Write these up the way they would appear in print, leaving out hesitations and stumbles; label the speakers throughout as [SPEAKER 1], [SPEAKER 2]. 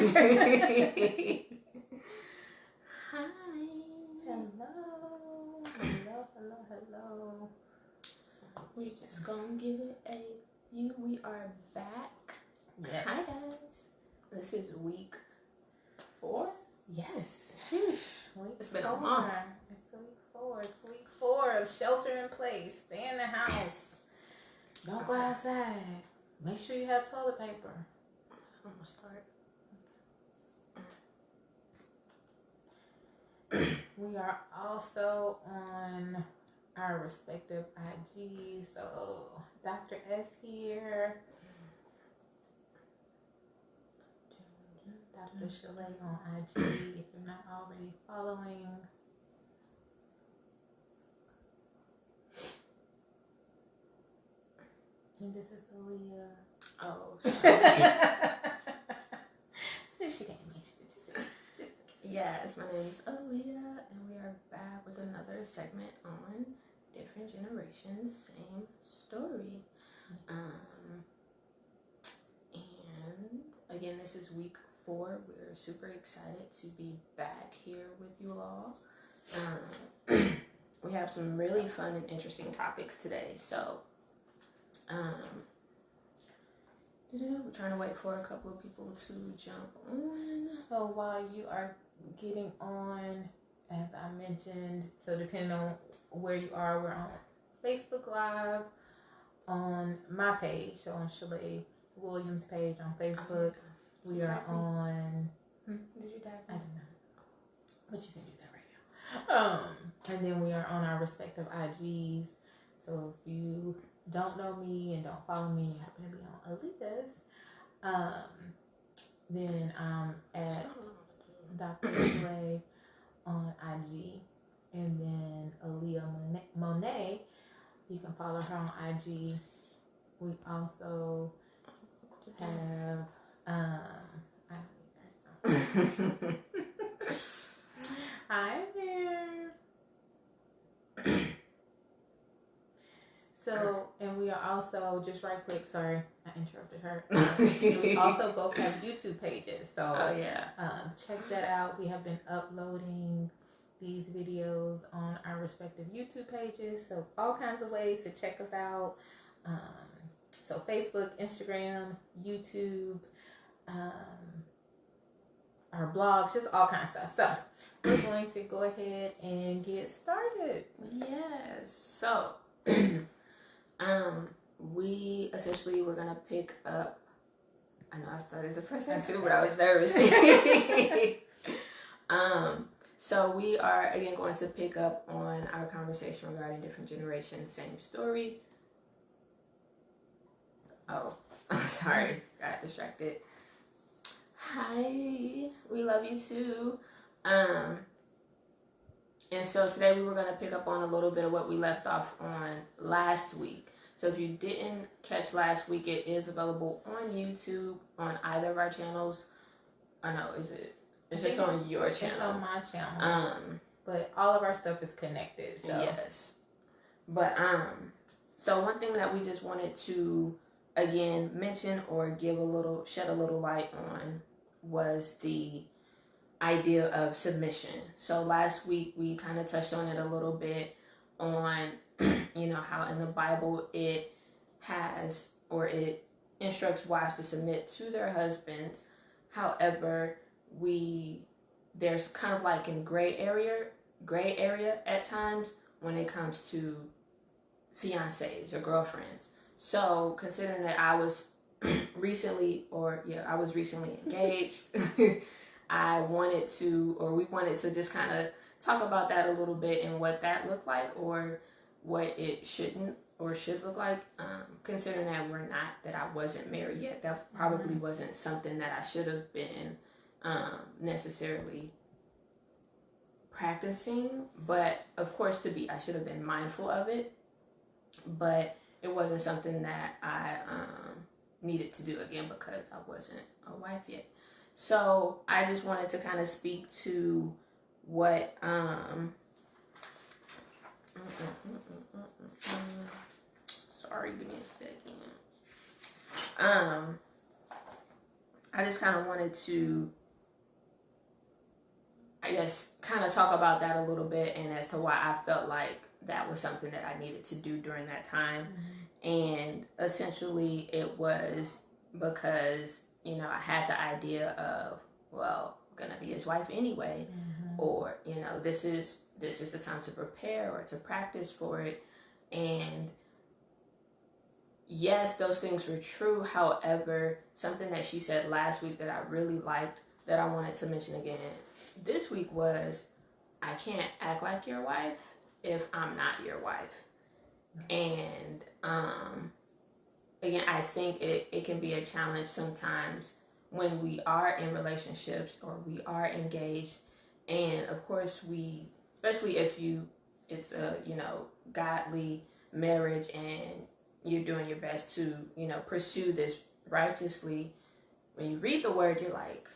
[SPEAKER 1] Hello. We just gonna give it a view. We are back.
[SPEAKER 2] Yes.
[SPEAKER 1] Hi guys. This is week 4.
[SPEAKER 2] Yes.
[SPEAKER 1] It's been a month.
[SPEAKER 2] It's week 4. It's week 4 of shelter in place. Stay in the house. Don't go outside. Make sure you have toilet paper.
[SPEAKER 1] I'm gonna start.
[SPEAKER 2] We are also on our respective IGs. So Dr. S here. Dr. Sha-Lai on IG if you're not already following. And this is Alleiah.
[SPEAKER 1] Oh,
[SPEAKER 2] Since she didn't mention it, just
[SPEAKER 1] yes, my name is Alleiah, and we are back with another segment on different generations, same story. And again, this is week 4. We're super excited to be back here with you all. We have some really fun and interesting topics today, so we're trying to wait for a couple of people to jump on.
[SPEAKER 2] So while you are getting on, as I mentioned, so depending on where you are, we're on Facebook Live, on my page, so on Sha-Lai Williams' page on Facebook. We are on.
[SPEAKER 1] Did you type?
[SPEAKER 2] I don't know, but you can do that right now. And then we are on our respective IGs. So if you don't know me and don't follow me, and you happen to be on Aaliyah's, then I'm at Dr. Sha-Lai on IG, and then Alleiah Monet, you can follow her on IG. We also have hi there. So, and we are also, just right quick, sorry, I interrupted her. We also both have YouTube pages. So, check that out. We have been uploading these videos on our respective YouTube pages. So, all kinds of ways to check us out. So, Facebook, Instagram, YouTube, our blogs, just all kinds of stuff. So, we're going to go ahead and get started.
[SPEAKER 1] Yes. So, we essentially were gonna pick up. I know I started the person too, but I was nervous. So we are again going to pick up on our conversation regarding different generations, same story. Oh, I'm sorry, got distracted. Hi, we love you too. And so today we were going to pick up on a little bit of what we left off on last week. So if you didn't catch last week, it is available on YouTube, on either of our channels. Or no, is it? It's just on your channel.
[SPEAKER 2] It's on my channel. But all of our stuff is connected. So.
[SPEAKER 1] Yes. But so one thing that we just wanted to again mention or shed a little light on was the idea of submission. So last week we kind of touched on it a little bit on how in the Bible it has or it instructs wives to submit to their husbands. However, there's kind of like a gray area at times when it comes to fiancés or girlfriends. So considering that I was recently engaged, we wanted to just kind of talk about that a little bit and what that looked like or what it shouldn't or should look like. Considering that I wasn't married yet, that probably wasn't something that I should have been necessarily practicing. But of course, I should have been mindful of it. But it wasn't something that I needed to do again because I wasn't a wife yet. So I just wanted to kind of speak to what sorry, give me a second. I just kind of wanted to, I guess, kind of talk about that a little bit, and as to why I felt like that was something that I needed to do during that time. And essentially it was because, you know, I had the idea of, well, I'm gonna be his wife anyway, or, you know, this is the time to prepare or to practice for it. And yes, those things were true. However, something that she said last week that I really liked, that I wanted to mention again this week, was, I can't act like your wife if I'm not your wife. And again, I think it can be a challenge sometimes when we are in relationships or we are engaged. And of course we, especially if it's a, you know, godly marriage and you're doing your best to, you know, pursue this righteously. When you read the word, you're like,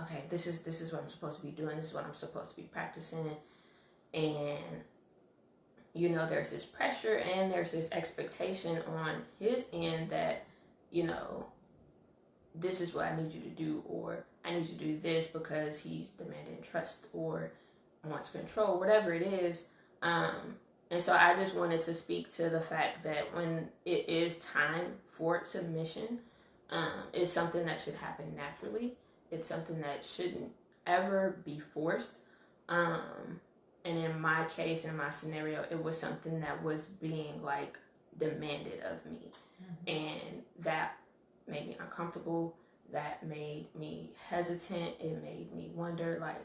[SPEAKER 1] okay, this is what I'm supposed to be doing. This is what I'm supposed to be practicing. And, you know, there's this pressure and there's this expectation on his end that, you know, this is what I need you to do, or I need you to do this because he's demanding trust or wants control, whatever it is. And so I just wanted to speak to the fact that when it is time for submission, it's something that should happen naturally. It's something that shouldn't ever be forced. And in my case, in my scenario, it was something that was being like demanded of me. And that made me uncomfortable. That made me hesitant. It made me wonder, like,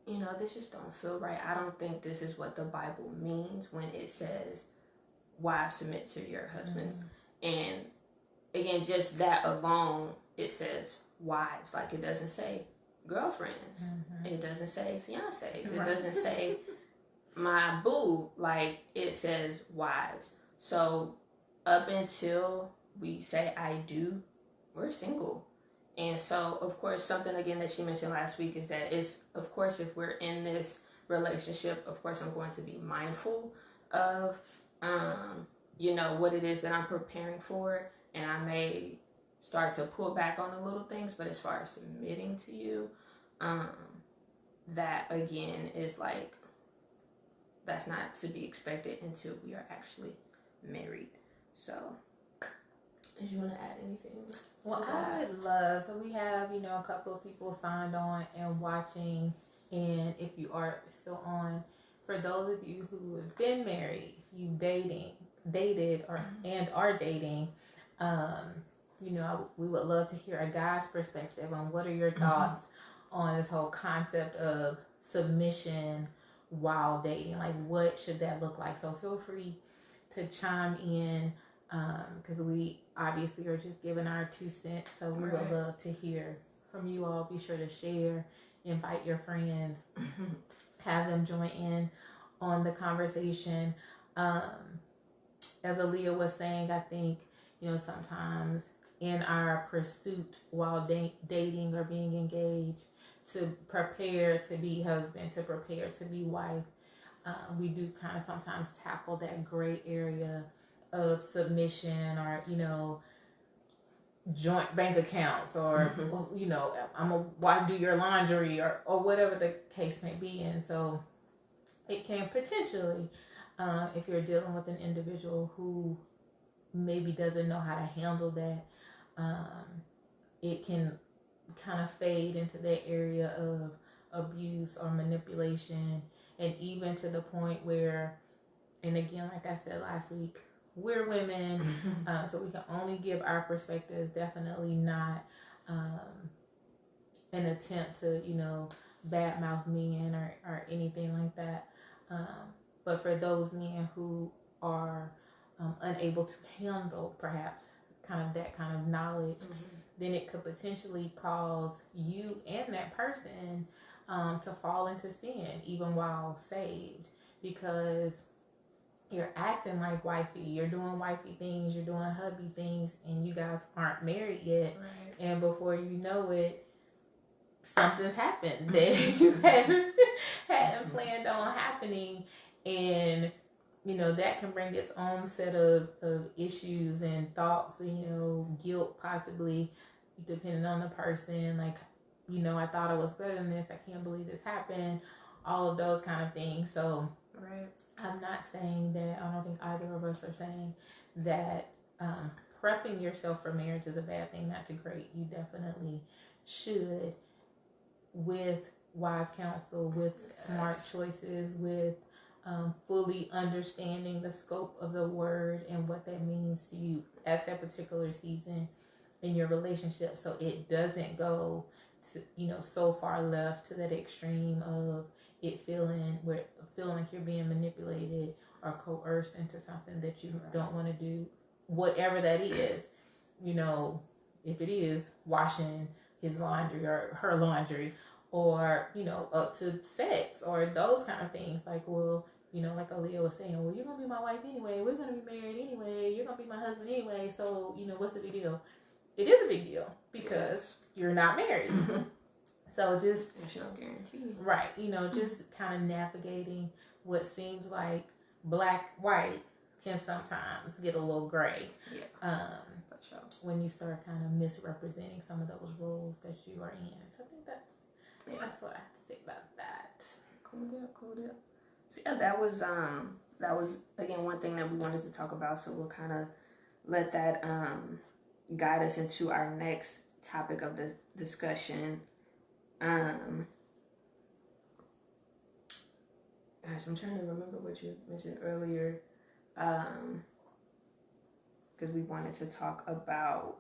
[SPEAKER 1] you know, this just don't feel right. I don't think this is what the Bible means when it says, wives, submit to your husbands. And again, just that alone, it says wives. Like, it doesn't say girlfriends. It doesn't say fiancés. It doesn't say my boo. Like, it says wives. So up until we say I do, we're single. And so, of course, something again that she mentioned last week is that it's, of course, if we're in this relationship, of course, I'm going to be mindful of, you know, what it is that I'm preparing for. And I may start to pull back on the little things, but as far as submitting to you, that again is like, that's not to be expected until we are actually married. So, did you want to add anything?
[SPEAKER 2] Well, I would love, so we have, you know, a couple of people signed on and watching, and if you are still on, for those of you who have been married, you dated or and are dating, you know, we would love to hear a guy's perspective on what are your thoughts on this whole concept of submission while dating. Like, what should that look like? So feel free to chime in, because we obviously are just giving our 2 cents. So we would love to hear from you all. Be sure to share, invite your friends, have them join in on the conversation. As Alleiah was saying, I think, you know, sometimes in our pursuit while dating or being engaged to prepare to be husband, to prepare to be wife, we do kind of sometimes tackle that gray area of submission, or, you know, joint bank accounts, or you know, why do your laundry, or whatever the case may be. And so it can potentially, if you're dealing with an individual who maybe doesn't know how to handle that, it can kind of fade into that area of abuse or manipulation, and even to the point where, and again, like I said last week, we're women, so we can only give our perspectives, definitely not an attempt to, you know, badmouth men or anything like that. But for those men who are unable to handle perhaps kind of that kind of knowledge, then it could potentially cause you and that person to fall into sin even while saved, because you're acting like wifey, you're doing wifey things, you're doing hubby things, and you guys aren't married yet. And before you know it, something's happened that you hadn't planned on happening. And, you know, that can bring its own set of issues and thoughts, you know, guilt possibly, depending on the person, like, you know, I thought I was better than this. I can't believe this happened. All of those kind of things. So
[SPEAKER 1] right.
[SPEAKER 2] I'm not saying that, I don't think either of us are saying that prepping yourself for marriage is a bad thing. That's great. You definitely should, with wise counsel, with smart choices, with fully understanding the scope of the word and what that means to you at that particular season in your relationship, so it doesn't go to, you know, so far left to that extreme of it feeling like you're being manipulated or coerced into something that you don't want to do, whatever that is. You know, if it is washing his laundry or her laundry, or, you know, up to sex or those kind of things, like, well, you know, like Alleiah was saying, well, you're gonna be my wife anyway, we're gonna be married anyway, you're gonna be my husband anyway, so, you know, what's the big deal? It is a big deal because you're not married. So just,
[SPEAKER 1] there's no guarantee,
[SPEAKER 2] right? You know, just kind of navigating what seems like black, white can sometimes get a little gray.
[SPEAKER 1] Yeah. For sure.
[SPEAKER 2] When you start kind of misrepresenting some of those roles that you are in. So I think that's what I have to say about that.
[SPEAKER 1] Cool deal. So yeah, that was again one thing that we wanted to talk about. So we'll kind of let that guide us into our next topic of the discussion. Gosh, I'm trying to remember what you mentioned earlier, because we wanted to talk about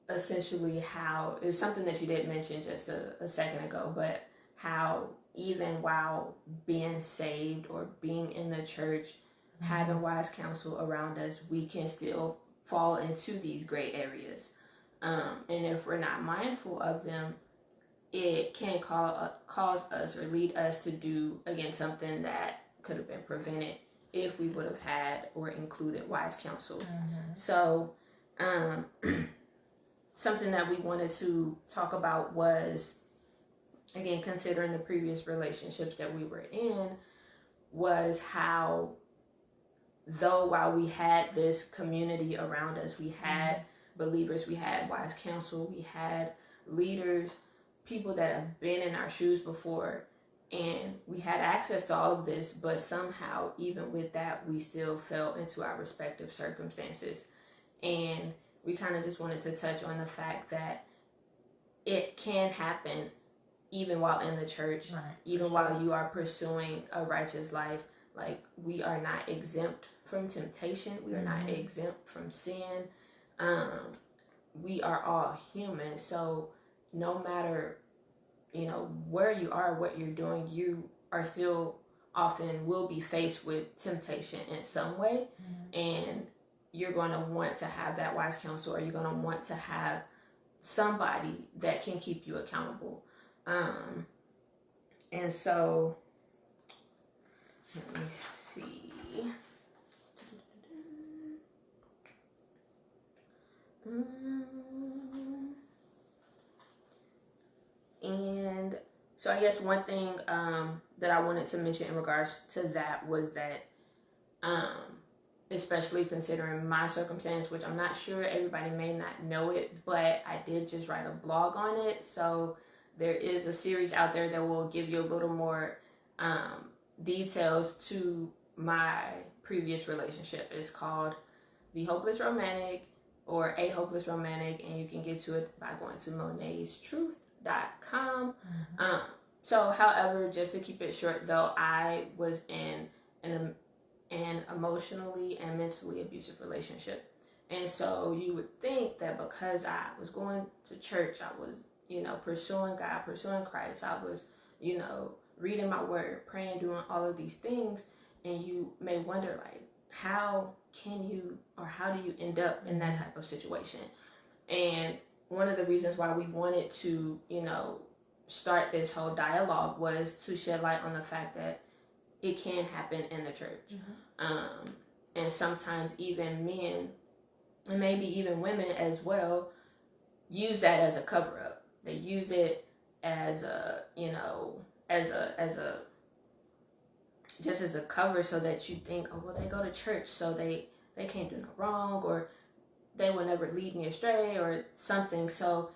[SPEAKER 1] essentially how, it's something that you did mention just a second ago, but how even while being saved or being in the church, having wise counsel around us, we can still fall into these gray areas. And if we're not mindful of them, it can cause us or lead us to do, again, something that could have been prevented if we would have had or included wise counsel. So something that we wanted to talk about was, again, considering the previous relationships that we were in, was how, though while we had this community around us, we had believers, we had wise counsel, we had leaders, people that have been in our shoes before, and we had access to all of this, but somehow, even with that, we still fell into our respective circumstances. And we kind of just wanted to touch on the fact that it can happen even while in the church, even while you are pursuing a righteous life. Like, we are not exempt from temptation. We are not exempt from sin. We are all human. So no matter, you know, where you are, what you're doing, you are still often will be faced with temptation in some way. And you're going to want to have that wise counsel, or you're going to want to have somebody that can keep you accountable. And so, let me see. And so I guess one thing that I wanted to mention in regards to that was that, especially considering my circumstance, which I'm not sure everybody may not know it, but I did just write a blog on it. So there is a series out there that will give you a little more details to my previous relationship. It's called The Hopeless Romantic, or A Hopeless Romantic, and you can get to it by going to monetstruth.com. So, however, just to keep it short though, I was in an emotionally and mentally abusive relationship. And so you would think that because I was going to church, I was, you know, pursuing God, pursuing Christ, I was, you know, reading my word, praying, doing all of these things, and you may wonder, like, how can you, or how do you end up in that type of situation? And one of the reasons why we wanted to, you know, start this whole dialogue was to shed light on the fact that it can happen in the church. And sometimes even men, and maybe even women as well, use that as a cover-up. They use it as a, you know, just as a cover, so that you think, oh, well, they go to church, so they can't do no wrong, or they will never lead me astray or something. So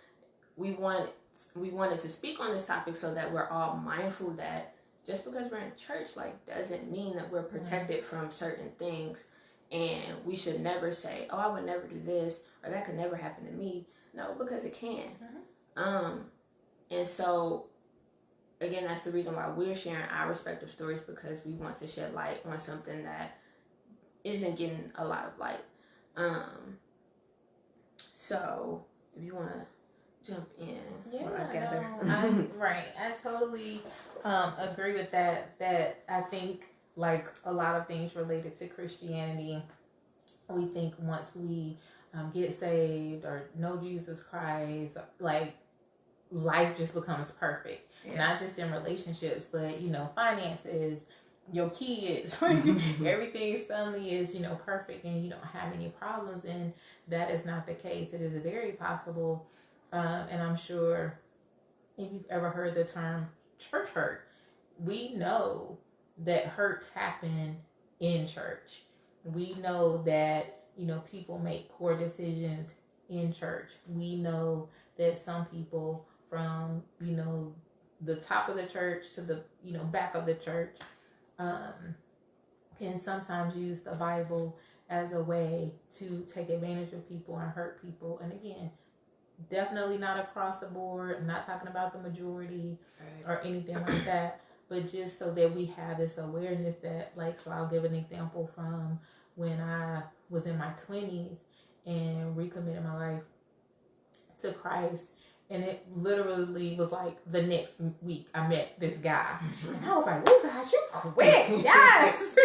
[SPEAKER 1] we wanted to speak on this topic so that we're all mindful that just because we're in church, like, doesn't mean that we're protected from certain things. And we should never say, oh, I would never do this, or that could never happen to me. No, because it can. And so, again, that's the reason why we're sharing our respective stories, because we want to shed light on something that isn't getting a lot of light. So, if you want to jump in.
[SPEAKER 2] Right. I totally agree with that. That I think, like a lot of things related to Christianity, we think once we get saved or know Jesus Christ, like, life just becomes perfect. Not just in relationships, but, you know, finances, your kids, everything suddenly is, you know, perfect and you don't have any problems. And that is not the case. It is very possible. And I'm sure if you've ever heard the term church hurt, we know that hurts happen in church. We know that, you know, people make poor decisions in church. We know that some people from, you know, the top of the church to the, you know, back of the church can sometimes use the Bible as a way to take advantage of people and hurt people. And again, definitely not across the board. I'm not talking about the majority or anything like that, but just so that we have this awareness that, like, so I'll give an example from when I was in my 20s and recommitted my life to Christ. And it literally was like the next week I met this guy. And I was like, oh gosh, you quit. Yes.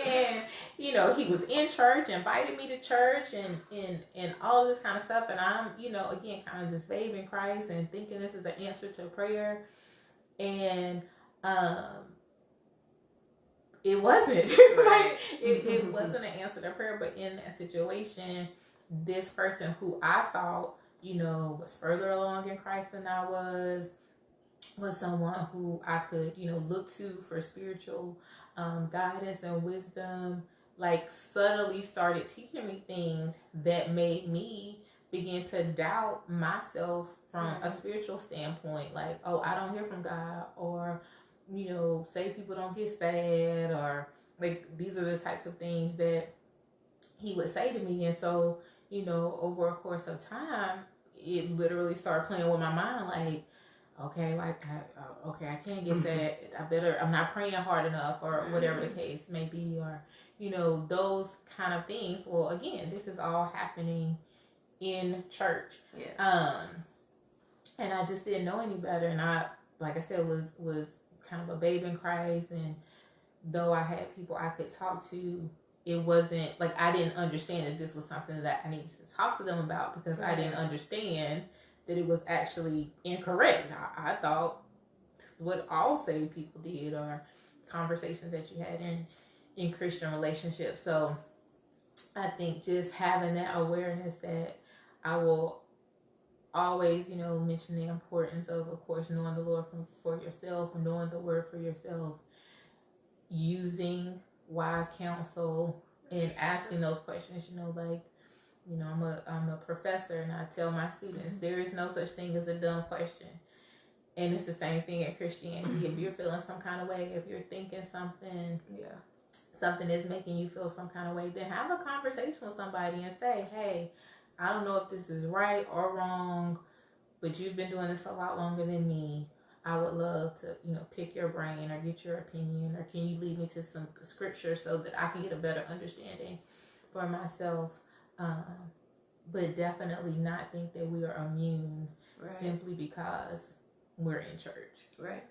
[SPEAKER 2] And, you know, he was in church, invited me to church and all this kind of stuff. And I'm, you know, again, kind of this babe in Christ and thinking this is the answer to prayer. And it wasn't. Like, it wasn't an answer to prayer. But in that situation, this person who I thought, you know, was further along in Christ than I was someone who I could, you know, look to for spiritual guidance and wisdom, like, subtly started teaching me things that made me begin to doubt myself from a spiritual standpoint. Like, oh, I don't hear from God, or, you know, saved people don't get sad, or, like, these are the types of things that he would say to me. And so, you know, over a course of time, it literally started playing with my mind, like, okay, like, I can't get sad. I'm not praying hard enough, or whatever the case may be, or, you know, those kind of things. Well, again, this is all happening in church. And I just didn't know any better. And I, like I said, was kind of a babe in Christ. And though I had people I could talk to, it wasn't like I didn't understand that this was something that I needed to talk to them about, because I didn't understand that it was actually incorrect. I thought this is what all saved people did, or conversations that you had in Christian relationships. So I think just having that awareness that I will always, you know, mention the importance of course, knowing the Lord for yourself, knowing the word for yourself, using wise counsel, and asking those questions. You know, like, you know, I'm a professor, and I tell my students there is no such thing as a dumb question. And it's the same thing in Christianity. If you're feeling some kind of way, if you're thinking something is making you feel some kind of way, then have a conversation with somebody and say, hey, I don't know if this is right or wrong, but you've been doing this a lot longer than me. I would love to, you know, pick your brain or get your opinion, or can you lead me to some scripture so that I can get a better understanding for myself. But definitely not think that we are immune simply because we're in church.
[SPEAKER 1] Right.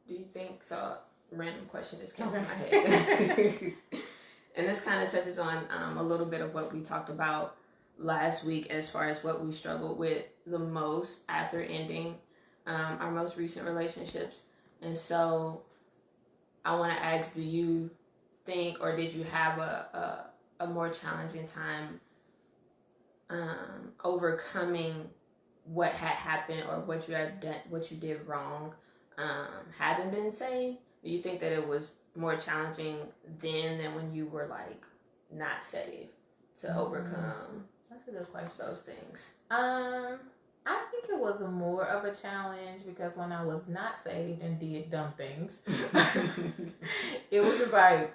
[SPEAKER 1] Do you think so? Random question just came to my head. And this kind of touches on a little bit of what we talked about last week, as far as what we struggled with the most after ending our most recent relationships. And so I want to ask, do you think, or did you have a more challenging time overcoming what had happened, or what you had done, what you did wrong, having been saved? Do you think that it was more challenging then than when you were, like, not saved to overcome?
[SPEAKER 2] That's a good question.
[SPEAKER 1] Those things.
[SPEAKER 2] I think it was more of a challenge because when I was not saved and did dumb things, it was just like,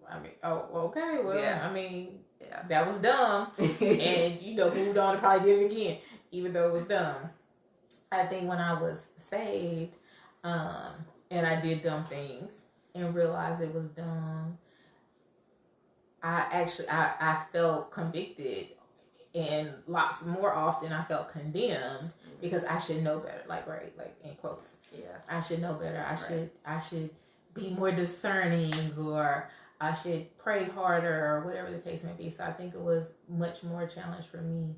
[SPEAKER 2] I mean, oh, okay, well, I mean, that was dumb, and moved on and probably did it again, even though it was dumb. I think when I was saved, and I did dumb things and realized it was dumb, I felt convicted. And lots more often, I felt condemned because I should know better. Like in quotes. Yeah. I should know better. I should be more discerning, or I should pray harder, or whatever the case may be. So I think it was much more a challenge for me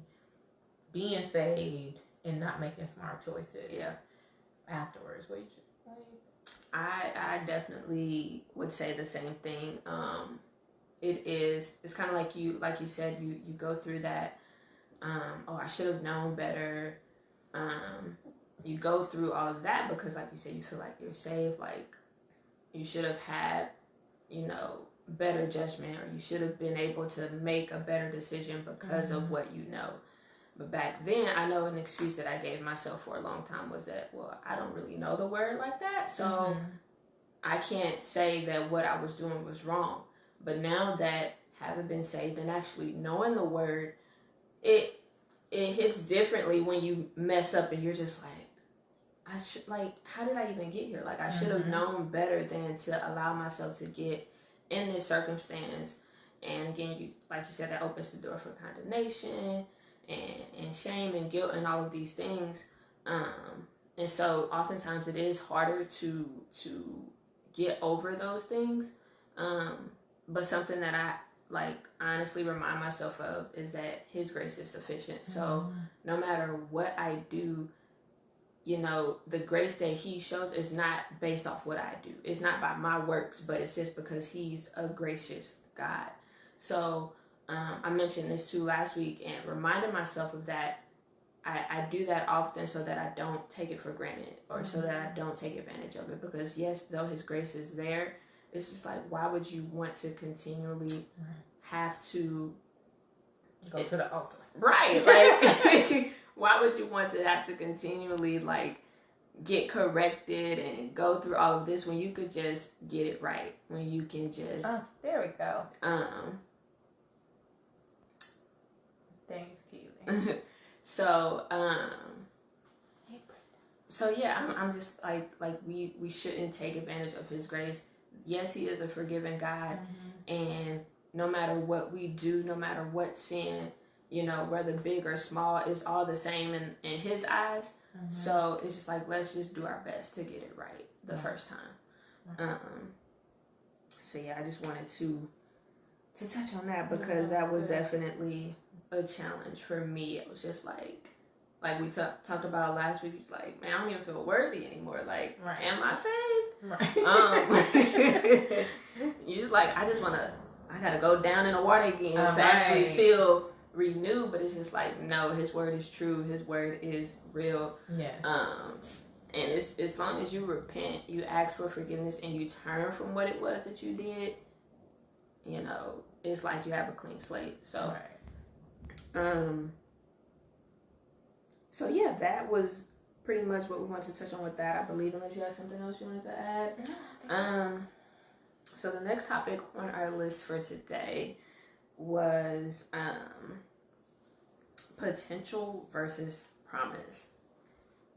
[SPEAKER 2] being saved and not making smart choices. Yeah. Afterwards,
[SPEAKER 1] I definitely would say the same thing. It's kind of like you said, you go through that. I should have known better. You go through all of that because, like you said, you feel like you're saved. Like you should have had, better judgment, or you should have been able to make a better decision because of what you know. But back then, I know an excuse that I gave myself for a long time was that, well, I don't really know the word like that, so I can't say that what I was doing was wrong. But now that having been saved and actually knowing the word, it hits differently when you mess up and you're just like, how did I even get here? Like, I should have known better than to allow myself to get in this circumstance. And again, like you said, that opens the door for condemnation and shame and guilt and all of these things. And so oftentimes it is harder to get over those things. But something that I honestly remind myself of is that His grace is sufficient. So no matter what I do, the grace that He shows is not based off what I do. It's not by my works, but it's just because He's a gracious God. So I mentioned this too last week and reminded myself of that. I do that often so that I don't take it for granted, or so that I don't take advantage of it. Because yes, though His grace is there, it's just like, why would you want to continually have to
[SPEAKER 2] go to the altar?
[SPEAKER 1] Right. Like, why would you want to have to continually get corrected and go through all of this when you could just get it right? When you can just...
[SPEAKER 2] Oh, there we go. Thanks, Keely.
[SPEAKER 1] So yeah, I'm just like we shouldn't take advantage of His grace. Yes, He is a forgiving God, and no matter what we do, no matter what sin, whether big or small, it's all the same in His eyes. So it's just like, let's just do our best to get it right the first time. So yeah, I just wanted to touch on that because that was definitely a challenge for me. It was just like we talked about last week. It's like, man, I don't even feel worthy anymore. Like, am I saved? Right. You just like, I gotta go down in the water again to actually feel renewed. But it's just like, no, His word is true. His word is real. Yes. And it's as long as you repent, you ask for forgiveness, and you turn from what it was that you did, it's like you have a clean slate. So, so yeah, that was pretty much what we wanted to touch on with that, I believe, unless you had something else you wanted to add. So the next topic on our list for today was potential versus promise.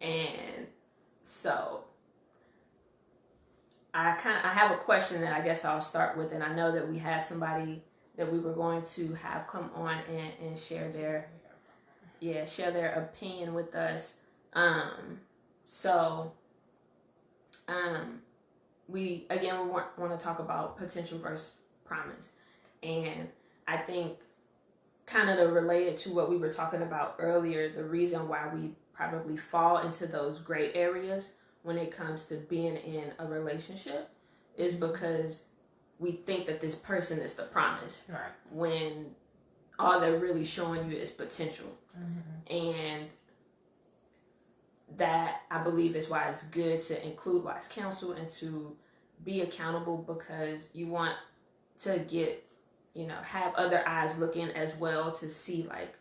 [SPEAKER 1] And so I have a question that I guess I'll start with, and I know that we had somebody that we were going to have come on and share their opinion with us. We want to talk about potential versus promise. And I think kind of related to what we were talking about earlier, the reason why we probably fall into those gray areas when it comes to being in a relationship is because we think that this person is the promise, when all they're really showing you is potential. And that, I believe, is why it's good to include wise counsel and to be accountable, because you want to get have other eyes looking as well to see like,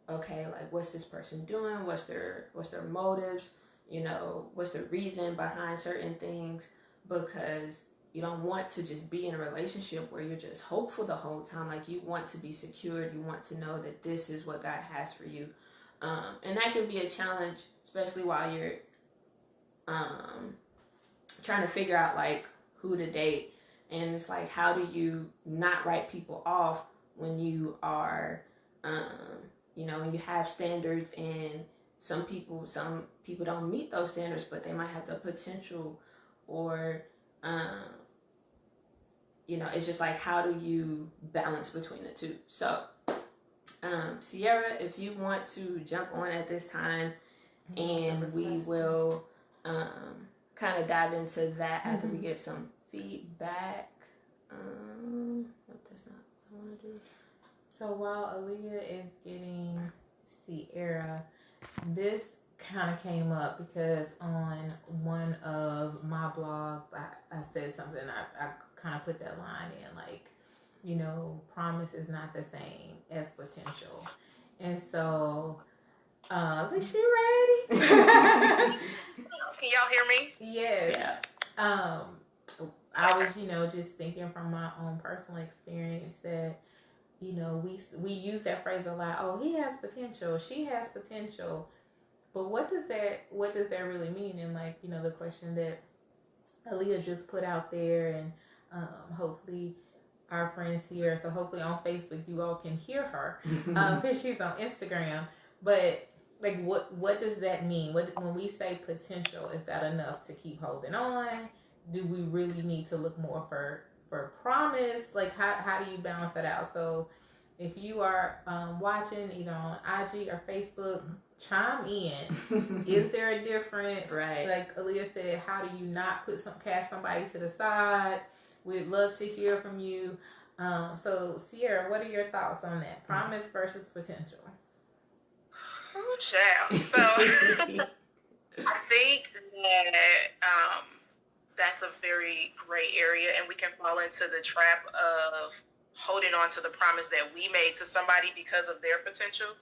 [SPEAKER 1] okay, like what's this person doing? What's their motives? What's the reason behind certain things? Because you don't want to just be in a relationship where you're just hopeful the whole time. Like you want to be secured. You want to know that this is what God has for you. And that can be a challenge, especially while you're trying to figure out like who to date. And it's like, how do you not write people off when you are, when you have standards, and some people don't meet those standards, but they might have the potential, or, it's just like, how do you balance between the two? So, Sierra, if you want to jump on at this time, and we will kind of dive into that after we get some feedback. That's not what I want to do.
[SPEAKER 2] So while Alleiah is getting Sierra, this kind of came up because on one of my blogs, I said something. I kind of put that line in, like, promise is not the same as potential. And so, is she ready?
[SPEAKER 3] Can y'all hear me?
[SPEAKER 2] Yes.
[SPEAKER 1] Yeah.
[SPEAKER 2] I was, just thinking from my own personal experience that, we use that phrase a lot. Oh, he has potential. She has potential. But what does that really mean? And like, the question that Alleiah just put out there, and hopefully our friends here. So hopefully on Facebook you all can hear her because she's on Instagram. But like, what does that mean? When we say potential, is that enough to keep holding on? Do we really need to look more for promise? Like, how do you balance that out? So if you are watching either on IG or Facebook, chime in. Is there a difference?
[SPEAKER 1] Right.
[SPEAKER 2] Like Alleiah said, how do you not cast somebody to the side? We'd love to hear from you. So Sierra, what are your thoughts on that? Promise versus potential.
[SPEAKER 3] Oh, child. So I think that that's a very gray area, and we can fall into the trap of holding on to the promise that we made to somebody because of their potential.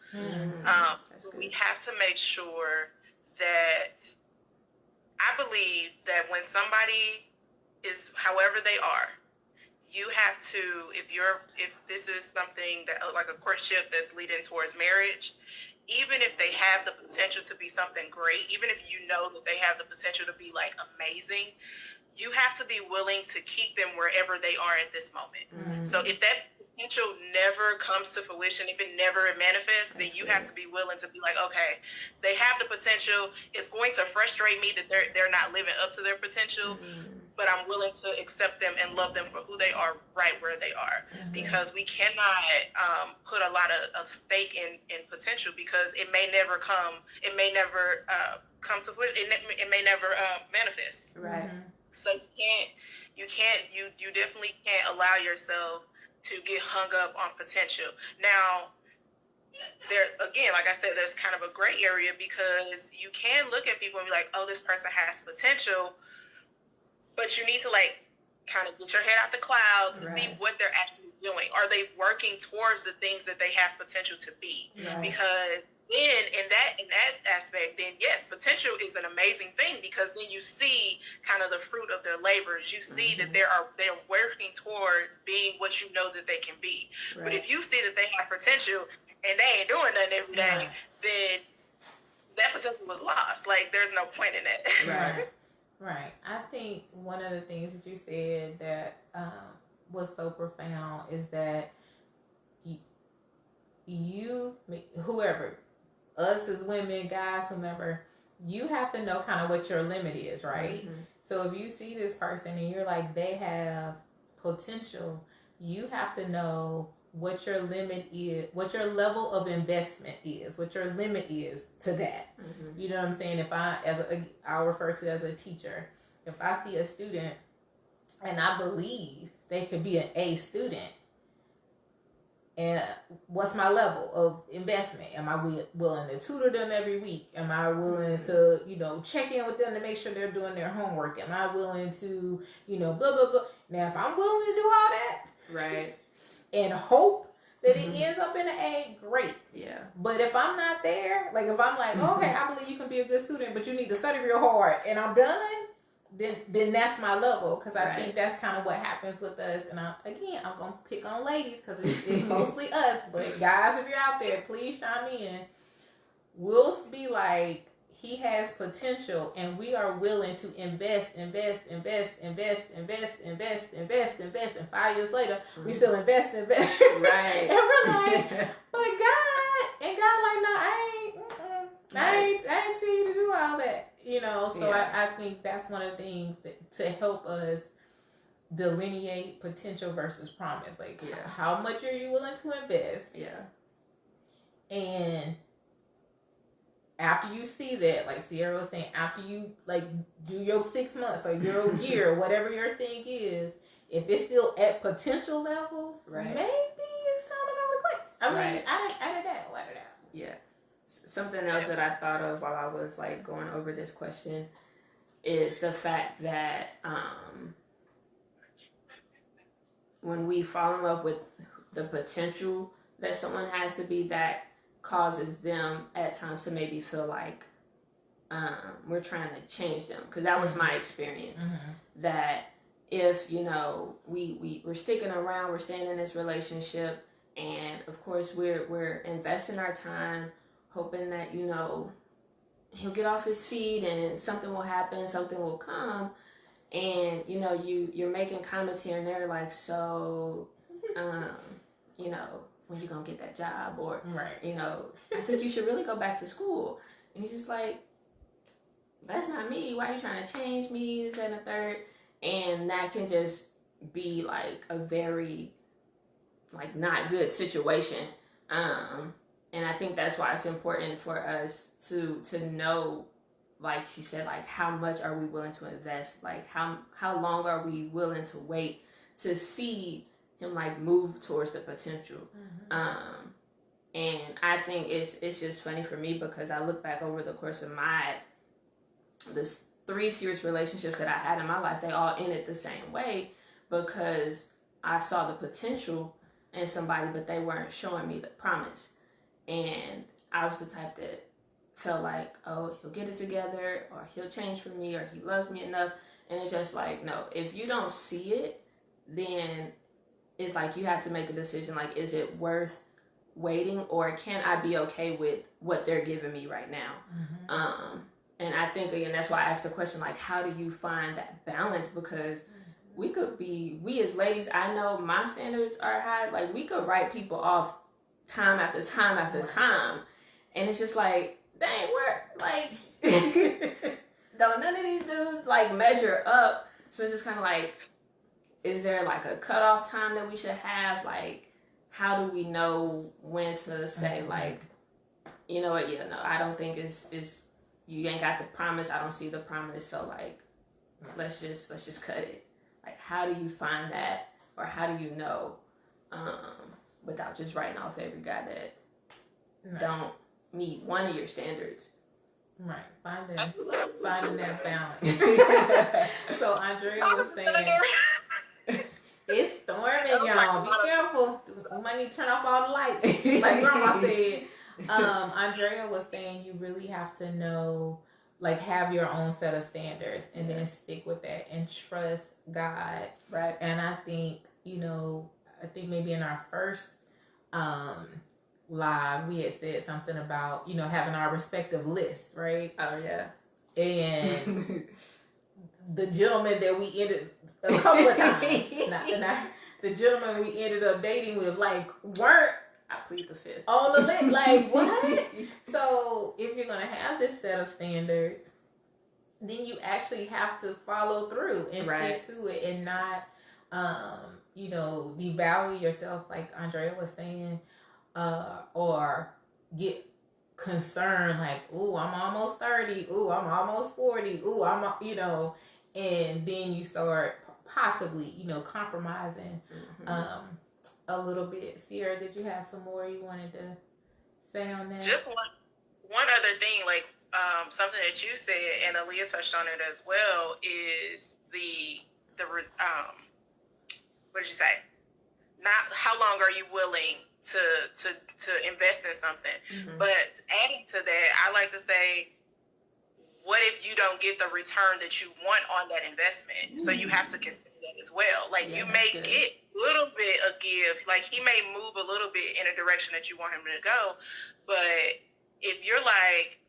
[SPEAKER 3] We have to make sure that, I believe that when somebody is however they are, you have to, if this is something that like a courtship that's leading towards marriage, even if they have the potential to be something great, even if you know that they have the potential to be like amazing, you have to be willing to keep them wherever they are at this moment. So if that potential never comes to fruition, if it never manifests, then you have to be willing to be like, okay, they have the potential. It's going to frustrate me that they're not living up to their potential, but I'm willing to accept them and love them for who they are right where they are. Because we cannot put a lot of stake in potential, because it may never come. It may never come to fruition. It may never manifest.
[SPEAKER 1] Right.
[SPEAKER 3] So you definitely can't allow yourself to get hung up on potential. Now, there again, like I said, there's kind of a gray area, because you can look at people and be like, oh, this person has potential, but you need to like kind of get your head out the clouds and see what they're actually doing. Are they working towards the things that they have potential to be?
[SPEAKER 1] Right.
[SPEAKER 3] Because then in that aspect, then yes, potential is an amazing thing, because then you see kind of the fruit of their labors. You see that they're working towards being what you know that they can be. Right. But if you see that they have potential and they ain't doing nothing every day, then that potential was lost. Like, there's no point in it.
[SPEAKER 2] Right. Right. I think one of the things that you said that was so profound is that you, whoever, us as women, guys, whomever, you have to know kind of what your limit is, right? So if you see this person and you're like, they have potential, you have to know what your limit is, what your level of investment is, what your limit is to that. You know what I'm saying? If I'll refer to as a teacher, if I see a student and I believe they could be an A student, and what's my level of investment? Am I willing to tutor them every week? Am I willing to, check in with them to make sure they're doing their homework? Am I willing to, blah, blah, blah. Now, if I'm willing to do all that,
[SPEAKER 1] right,
[SPEAKER 2] and hope that it ends up in an A, great.
[SPEAKER 1] Yeah.
[SPEAKER 2] But if I'm not there, like if I'm like, okay, I believe you can be a good student, but you need to study real hard, and I'm done, then that's my level, because I think that's kind of what happens with us. And I'm gonna pick on ladies because it's mostly us, but guys, if you're out there, please chime in. We'll be like, he has potential, and we are willing to invest, and 5 years later, we still invest.
[SPEAKER 1] Right.
[SPEAKER 2] And we're like, but God, and God like, no, I ain't tell you to do all that. So I think that's one of the things that, to help us delineate potential versus promise. Like, how much are you willing to invest?
[SPEAKER 1] Yeah.
[SPEAKER 2] And after you see that, like Sierra was saying, after you like do your 6 months or your year, whatever your thing is, if it's still at potential level, maybe it's time to go quits. I mean, I did that.
[SPEAKER 1] Yeah. Something else that I thought of while I was like going over this question is the fact that when we fall in love with the potential that someone has to be, that causes them at times to maybe feel like we're trying to change them. Because that was my experience. That if, we're sticking around, we're staying in this relationship, and of course we're investing our time, hoping that, he'll get off his feet and something will happen, something will come. And, you're making comments here and there like, so, when you gonna get that job? Or, I think you should really go back to school. And he's just like, that's not me. Why are you trying to change me? This and the third. And that can just be like a very, like, not good situation. And I think that's why it's important for us to know, like she said, like, how much are we willing to invest? Like, how long are we willing to wait to see him, like, move towards the potential? And I think it's just funny for me because I look back over the course of this 3 serious relationships that I had in my life, they all ended the same way because I saw the potential in somebody, but they weren't showing me the promise. And I was the type that felt like, oh, he'll get it together, or he'll change for me, or he loves me enough. And it's just like, no, if you don't see it, then it's like you have to make a decision. Like, is it worth waiting, or can I be okay with what they're giving me right now? And I think, again, that's why I asked the question, like, how do you find that balance? Because we as ladies, I know my standards are high. Like, we could write people off time after time after time. And it's just like, dang, we're like, don't none of these dudes like measure up. So it's just kind of like, is there like a cutoff time that we should have? Like, how do we know when to say, like, you know what? Yeah, no, I don't think it's you ain't got the promise. I don't see the promise. So like, let's just cut it. Like, how do you find that, or how do you know, without just writing off every guy that don't meet one of your standards?
[SPEAKER 2] Right, finding that balance. So Andrea was saying, it's storming, y'all. Be careful. We might need to turn off all the lights, like Grandma said. Andrea was saying you really have to know, like, have your own set of standards, and then stick with that and trust God.
[SPEAKER 1] Right.
[SPEAKER 2] And I think, maybe in our first live, we had said something about, having our respective lists, right?
[SPEAKER 1] Oh, yeah.
[SPEAKER 2] And the gentleman that we ended a couple of times, the gentleman we ended up dating with, like, weren't,
[SPEAKER 1] I plead the fifth,
[SPEAKER 2] on the list. Like, what? So if you're going to have this set of standards, then you actually have to follow through and stick to it, and not, devalue yourself, like Andrea was saying, or get concerned, like, ooh, I'm almost 30, ooh, I'm almost 40, ooh, and then you start possibly, compromising a little bit. Sierra, did you have some more you wanted to say on that?
[SPEAKER 3] Just one other thing, like, something that you said, and Alleiah touched on it as well, is the what did you say? not how long are you willing to invest in something. Mm-hmm. But adding to that, I like to say, what if you don't get the return that you want on that investment? So you have to consider that as well. Like, you may get a little bit of give. Like, he may move a little bit in a direction that you want him to go. But if you're like,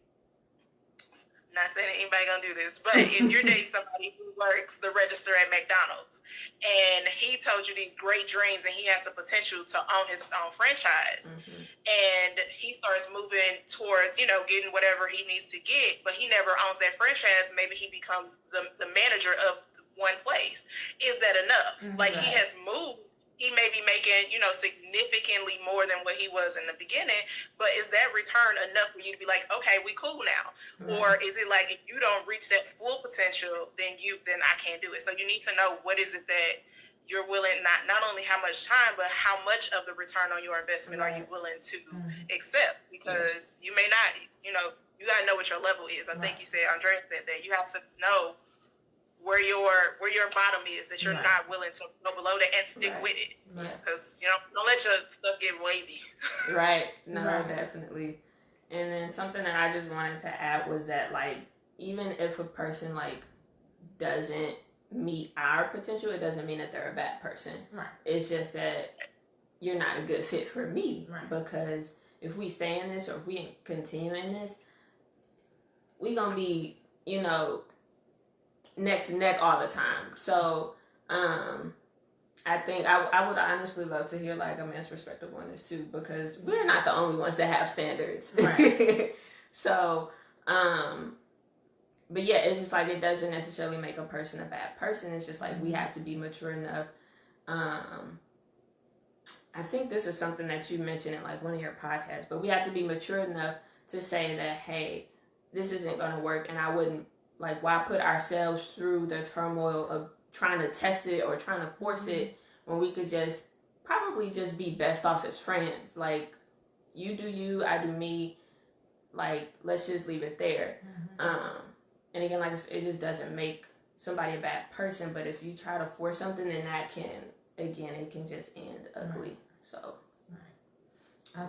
[SPEAKER 3] not saying that anybody gonna do this, but if you're dating somebody who works the register at McDonald's and he told you these great dreams and he has the potential to own his own franchise, mm-hmm. and he starts moving towards, getting whatever he needs to get, but he never owns that franchise, maybe he becomes the manager of one place. Is that enough? Mm-hmm. Like, he has moved. He may be making, significantly more than what he was in the beginning, but is that return enough for you to be like, okay, we cool now? Right. Or is it like, if you don't reach that full potential, then I can't do it. So you need to know, what is it that you're willing, not only how much time, but how much of the return on your investment, right. are you willing to accept? Because you may not, you got to know what your level is. I think you said, Andrea said that you have to know where your bottom is, that you're not willing to go below that and stick with it. Because, don't let your stuff get wavy.
[SPEAKER 1] Right. No, definitely. And then something that I just wanted to add was that, like, even if a person, like, doesn't meet our potential, it doesn't mean that they're a bad person. Right. It's just that you're not a good fit for me. Right. Because if we stay in this, or if we continue in this, we gonna be, neck to neck all the time. So I think I would honestly love to hear, like, a man's perspective on this too, because we're not the only ones that have standards. Right. So but yeah, it's just like, it doesn't necessarily make a person a bad person. It's just like, we have to be mature enough. I think this is something that you mentioned in, like, one of your podcasts, but we have to be mature enough to say that, hey, this isn't going to work, and I wouldn't, like, why put ourselves through the turmoil of trying to test it or trying to force it, when we could just probably just be best off as friends. Like, you do you, I do me. Like, let's just leave it there. Mm-hmm. And again, like, it just doesn't make somebody a bad person. But if you try to force something, then that can, again, it can just end ugly. Right. So,
[SPEAKER 2] I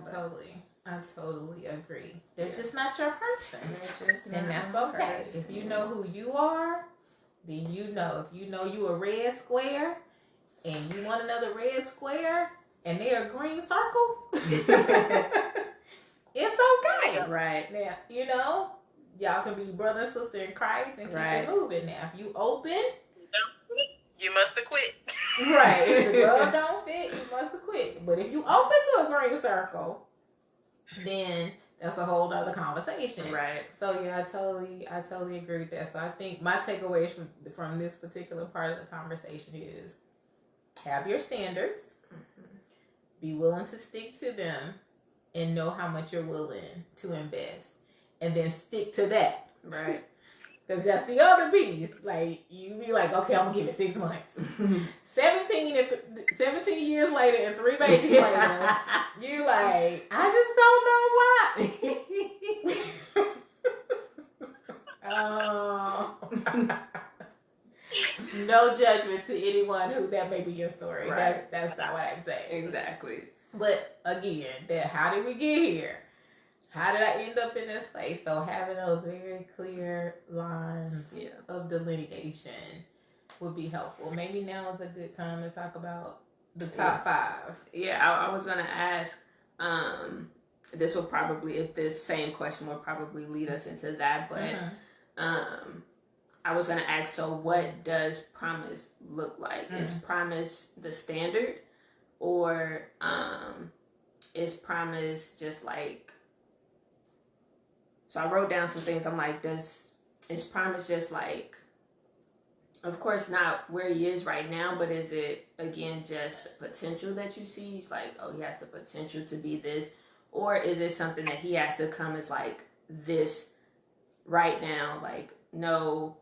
[SPEAKER 2] totally agree. They're just not your person. And that's okay. If you know who you are, then you know. If you know you a red square and you want another red square and they're a green circle, it's okay.
[SPEAKER 1] Right.
[SPEAKER 2] Now, y'all can be brother and sister in Christ and keep it moving. Now, if you open,
[SPEAKER 3] you must have quit.
[SPEAKER 2] Right. If the glove don't fit, you must have quit. But if you open to a green circle, then that's a whole other conversation.
[SPEAKER 1] Right.
[SPEAKER 2] So yeah, I totally agree with that. So I think my takeaways from this particular part of the conversation is, have your standards, be willing to stick to them, and know how much you're willing to invest, and then stick to that.
[SPEAKER 1] Right.
[SPEAKER 2] Because that's the other piece. Like, you be like, okay, I'm gonna give it 6 months. 17 years later and 3 babies later, you like, I just don't know why. No judgment to anyone who that may be your story. Right. That's not what I'm saying.
[SPEAKER 1] Exactly.
[SPEAKER 2] But again, how did we get here? How did I end up in this place? So having those very clear lines of delineation would be helpful. Maybe now is a good time to talk about the top 5.
[SPEAKER 1] Yeah, I was going to ask, this will probably, if this same question will probably lead us into that, but I was going to ask, so what does promise look like? Is promise the standard, or is promise just like, so I wrote down some things. I'm like, is promise just like, of course not where he is right now, but is it, again, just the potential that you see? It's like, oh, he has the potential to be this. Or is it something that he has to come as like this right now? Like, no,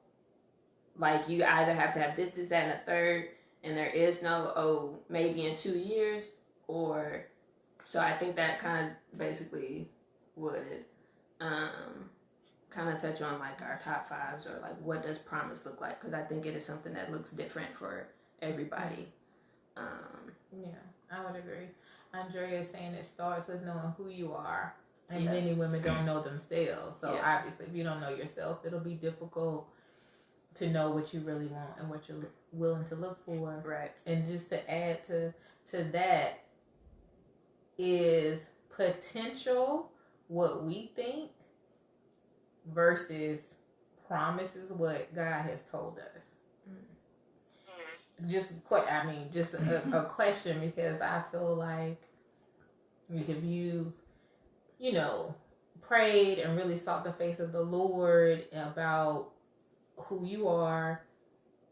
[SPEAKER 1] like you either have to have this, that, and a third, and there is no, maybe in 2 years. Or, so I think that kind of basically would kind of touch on like our top 5s, or like what does promise look like, because I think it is something that looks different for everybody.
[SPEAKER 2] Yeah, I would agree. Andrea is saying it starts with knowing who you are. And many women don't know themselves. So obviously, if you don't know yourself, it'll be difficult to know what you really want and what you're willing to look for.
[SPEAKER 1] Right.
[SPEAKER 2] And just to add to that is potential, what we think, versus promises, what God has told us. Just a question, because I feel like if you prayed and really sought the face of the Lord about who you are,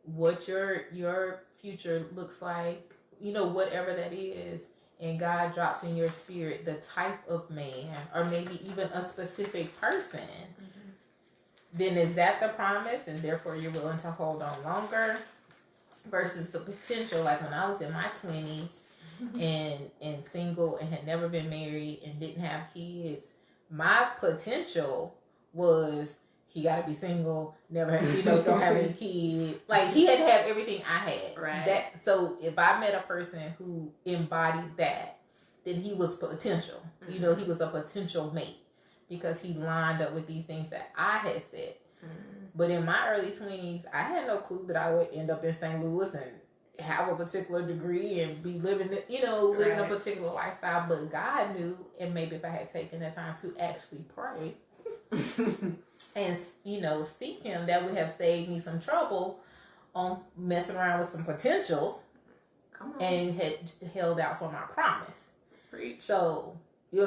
[SPEAKER 2] what your future looks like, whatever that is, and God drops in your spirit the type of man, or maybe even a specific person, then is that the promise, and therefore you're willing to hold on longer, versus the potential, like when I was in my 20s and single and had never been married and didn't have kids, my potential was he got to be single, never have, don't have any kids. Like, he had to have everything I had.
[SPEAKER 1] Right.
[SPEAKER 2] So if I met a person who embodied that, then he was potential. He was a potential mate because he lined up with these things that I had said. But in my early 20s, I had no clue that I would end up in St. Louis and have a particular degree and be living a particular lifestyle. But God knew, and maybe if I had taken the time to actually pray and, seek Him, that would have saved me some trouble on messing around with some potentials.
[SPEAKER 1] Come on.
[SPEAKER 2] And had held out for my promise.
[SPEAKER 1] Preach.
[SPEAKER 2] So, we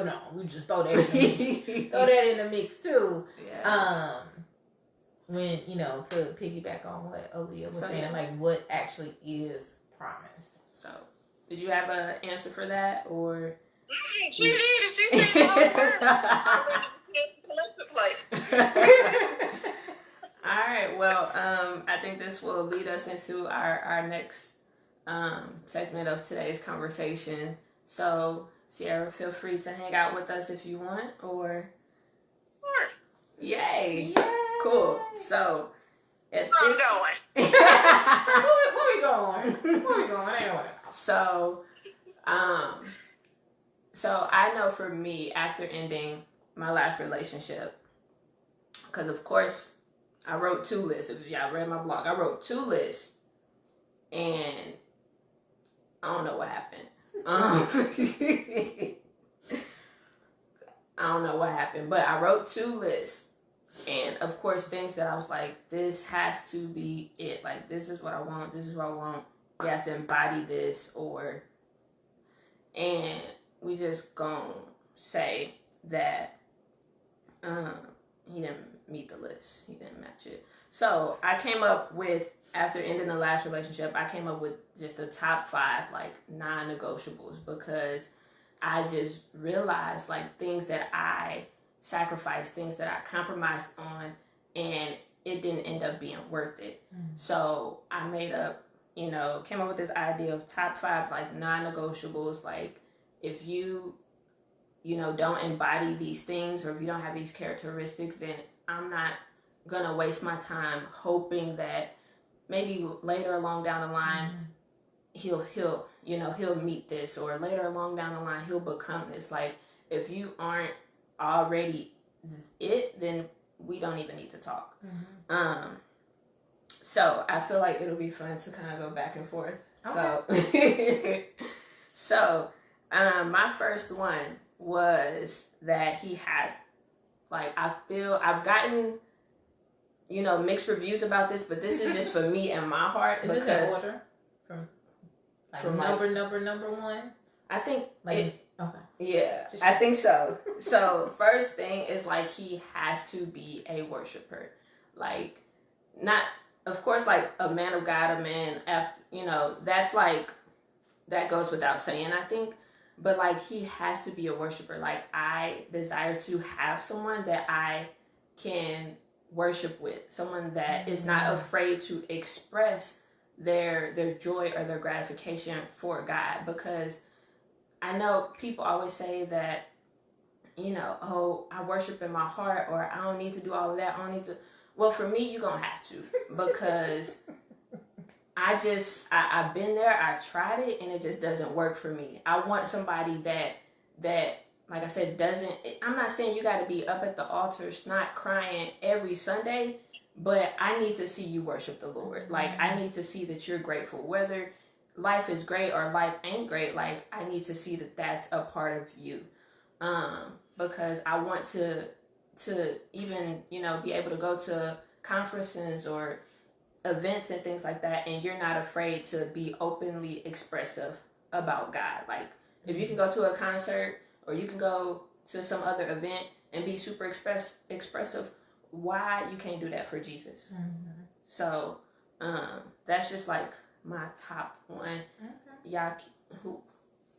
[SPEAKER 2] just throw that in the mix too.
[SPEAKER 1] Yes.
[SPEAKER 2] When, to piggyback on what Alleiah was saying, like, what actually is promise.
[SPEAKER 1] So, did you have an answer for that, or?
[SPEAKER 3] She did. She said all
[SPEAKER 1] All right. Well, I think this will lead us into our next segment of today's conversation. So, Sierra, feel free to hang out with us if you want, or.
[SPEAKER 3] Sure.
[SPEAKER 1] Yay! Cool. So,
[SPEAKER 3] where I'm going.
[SPEAKER 2] Where we going? I ain't know what else.
[SPEAKER 1] So I know for me, after ending my last relationship, because of course I wrote 2 lists. If y'all read my blog, I wrote 2 lists, and I don't know what happened. I don't know what happened, but I wrote 2 lists. And of course, things that I was like, this has to be it. Like, this is what I want. This is what I want. He has to embody this, and we just gonna say that he didn't meet the list. He didn't match it. So I came up with, after ending the last relationship, I came up with just the top 5 like non-negotiables, because I just realized like things that I sacrificed, things that I compromised on, and it didn't end up being worth it. So I came up with this idea of top 5 like non-negotiables. Like, if you don't embody these things, or if you don't have these characteristics, then I'm not gonna waste my time hoping that maybe later along down the line he'll meet this, or later along down the line he'll become this. Like, if you aren't already it, then we don't even need to talk. So I feel like it'll be fun to kind of go back and forth. Okay. So my first one was that he has, like, I feel I've gotten mixed reviews about this, but this is just for me and my heart.
[SPEAKER 2] Is
[SPEAKER 1] because
[SPEAKER 2] this in order from number 1?
[SPEAKER 1] I think
[SPEAKER 2] okay.
[SPEAKER 1] Yeah, I think so. So first thing is, like, he has to be a worshiper. Like, not, of course, like a man of God, a man after, that's like, that goes without saying, I think. But like, he has to be a worshiper. Like, I desire to have someone that I can worship with, someone that is not afraid to express their joy or their gratification for God. Because I know people always say that, I worship in my heart, or I don't need to do all of that. I don't need to. Well, for me, you're going to have to, because I've been there, I tried it, and it just doesn't work for me. I want somebody that like I said, I'm not saying you got to be up at the altar, not crying every Sunday, but I need to see you worship the Lord. Like, I need to see that you're grateful, whether life is great or life ain't great. Like, I need to see that that's a part of you, because I want to even, be able to go to conferences or events and things like that, and you're not afraid to be openly expressive about God. Like, if you can go to a concert or you can go to some other event and be super expressive, why you can't do that for Jesus? So that's just like my top one. Y'all,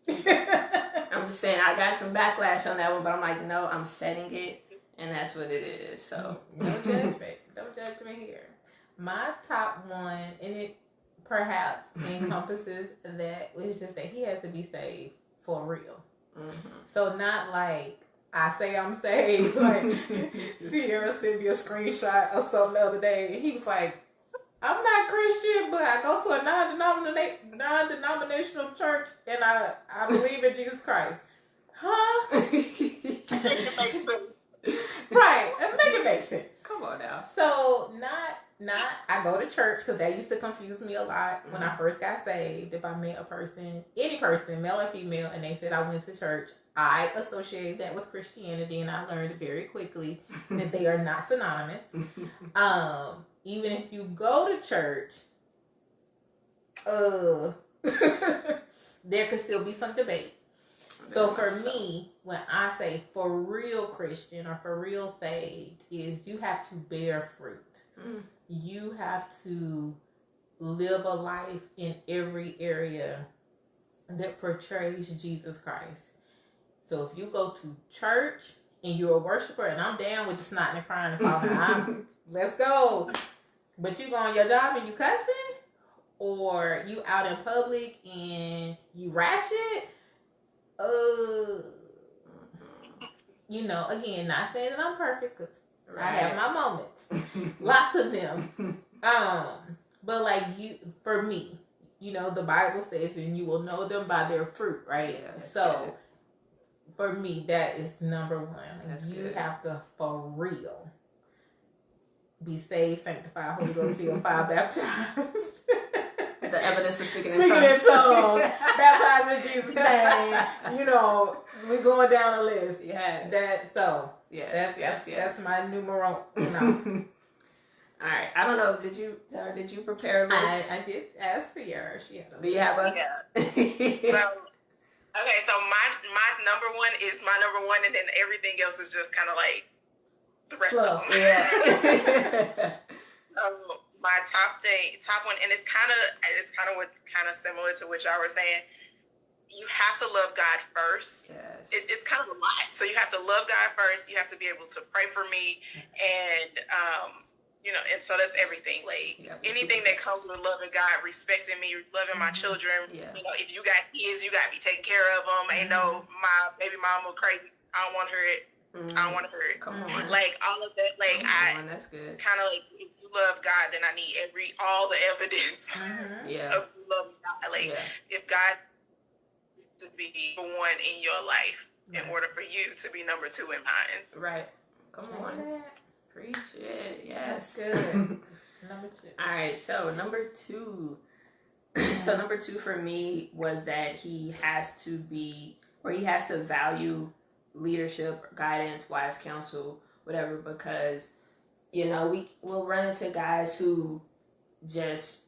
[SPEAKER 1] I'm just saying, I got some backlash on that one, but I'm like, no, I'm setting it, and that's what it is. So
[SPEAKER 2] no judgment, no judgment here. My top one, and it perhaps encompasses that, it's just that he has to be saved for real. So not like I say I'm saved, like Sierra sent me a screenshot of something the other day. He was like, I'm not Christian, but I go to a non-denominational church and I believe in Jesus Christ. Huh? Right, make it make sense.
[SPEAKER 1] Come on now.
[SPEAKER 2] So not I go to church, because that used to confuse me a lot when I first got saved. If I met a person, any person, male or female, and they said I went to church, I associated that with Christianity, and I learned very quickly that they are not synonymous. Even if you go to church, there could still be some debate. So for me, when I say for real Christian or for real saved, is you have to bear fruit. You have to live a life in every area that portrays Jesus Christ. So if you go to church and you're a worshiper, and I'm down with the snot and the crying and falling, let's go. But you go on your job and you cussing, or you out in public and you ratchet, again, not saying that I'm perfect, because I have my moments. Lots of them. But like for me, the Bible says, and you will know them by their fruit, right? Yeah, so good. For me, that is number one. You have to, for real, be saved, sanctified, Holy Ghost filled, fire baptized.
[SPEAKER 1] The evidence of speaking in
[SPEAKER 2] tongues. Baptized in Jesus' name. We're going down the list.
[SPEAKER 1] Yes.
[SPEAKER 2] That's my numero uno.
[SPEAKER 1] All right. I don't know. Did you prepare a list?
[SPEAKER 2] I did ask Sierra. She had a list.
[SPEAKER 1] Do you have a?
[SPEAKER 3] Yeah. So my number one is my number one, and then everything else is just kind of like the rest of them.
[SPEAKER 1] Yeah.
[SPEAKER 3] My top one, and it's kind of similar to what y'all were saying. You have to love God first.
[SPEAKER 1] Yes.
[SPEAKER 3] It's kind of a lot. So you have to love God first. You have to be able to pray for me, and and so that's everything. Like anything that comes with loving God, respecting me, loving my children. Yeah. If you got kids, you got to be taking care of them. Ain't no my baby mama crazy. I don't want her. I don't want to hurt.
[SPEAKER 1] Come on.
[SPEAKER 3] Like all of that. Like
[SPEAKER 1] that's good.
[SPEAKER 3] Kind of like, if you love God, then I need all the evidence of loving God. Like if God to be number one in your life in order for you to be number two in mine.
[SPEAKER 1] Right. Come on. Preach it. Yes.
[SPEAKER 2] That's good. Number two.
[SPEAKER 1] All right. So number two. Number two for me was that he has to value leadership, guidance, wise counsel, whatever, because we'll run into guys who just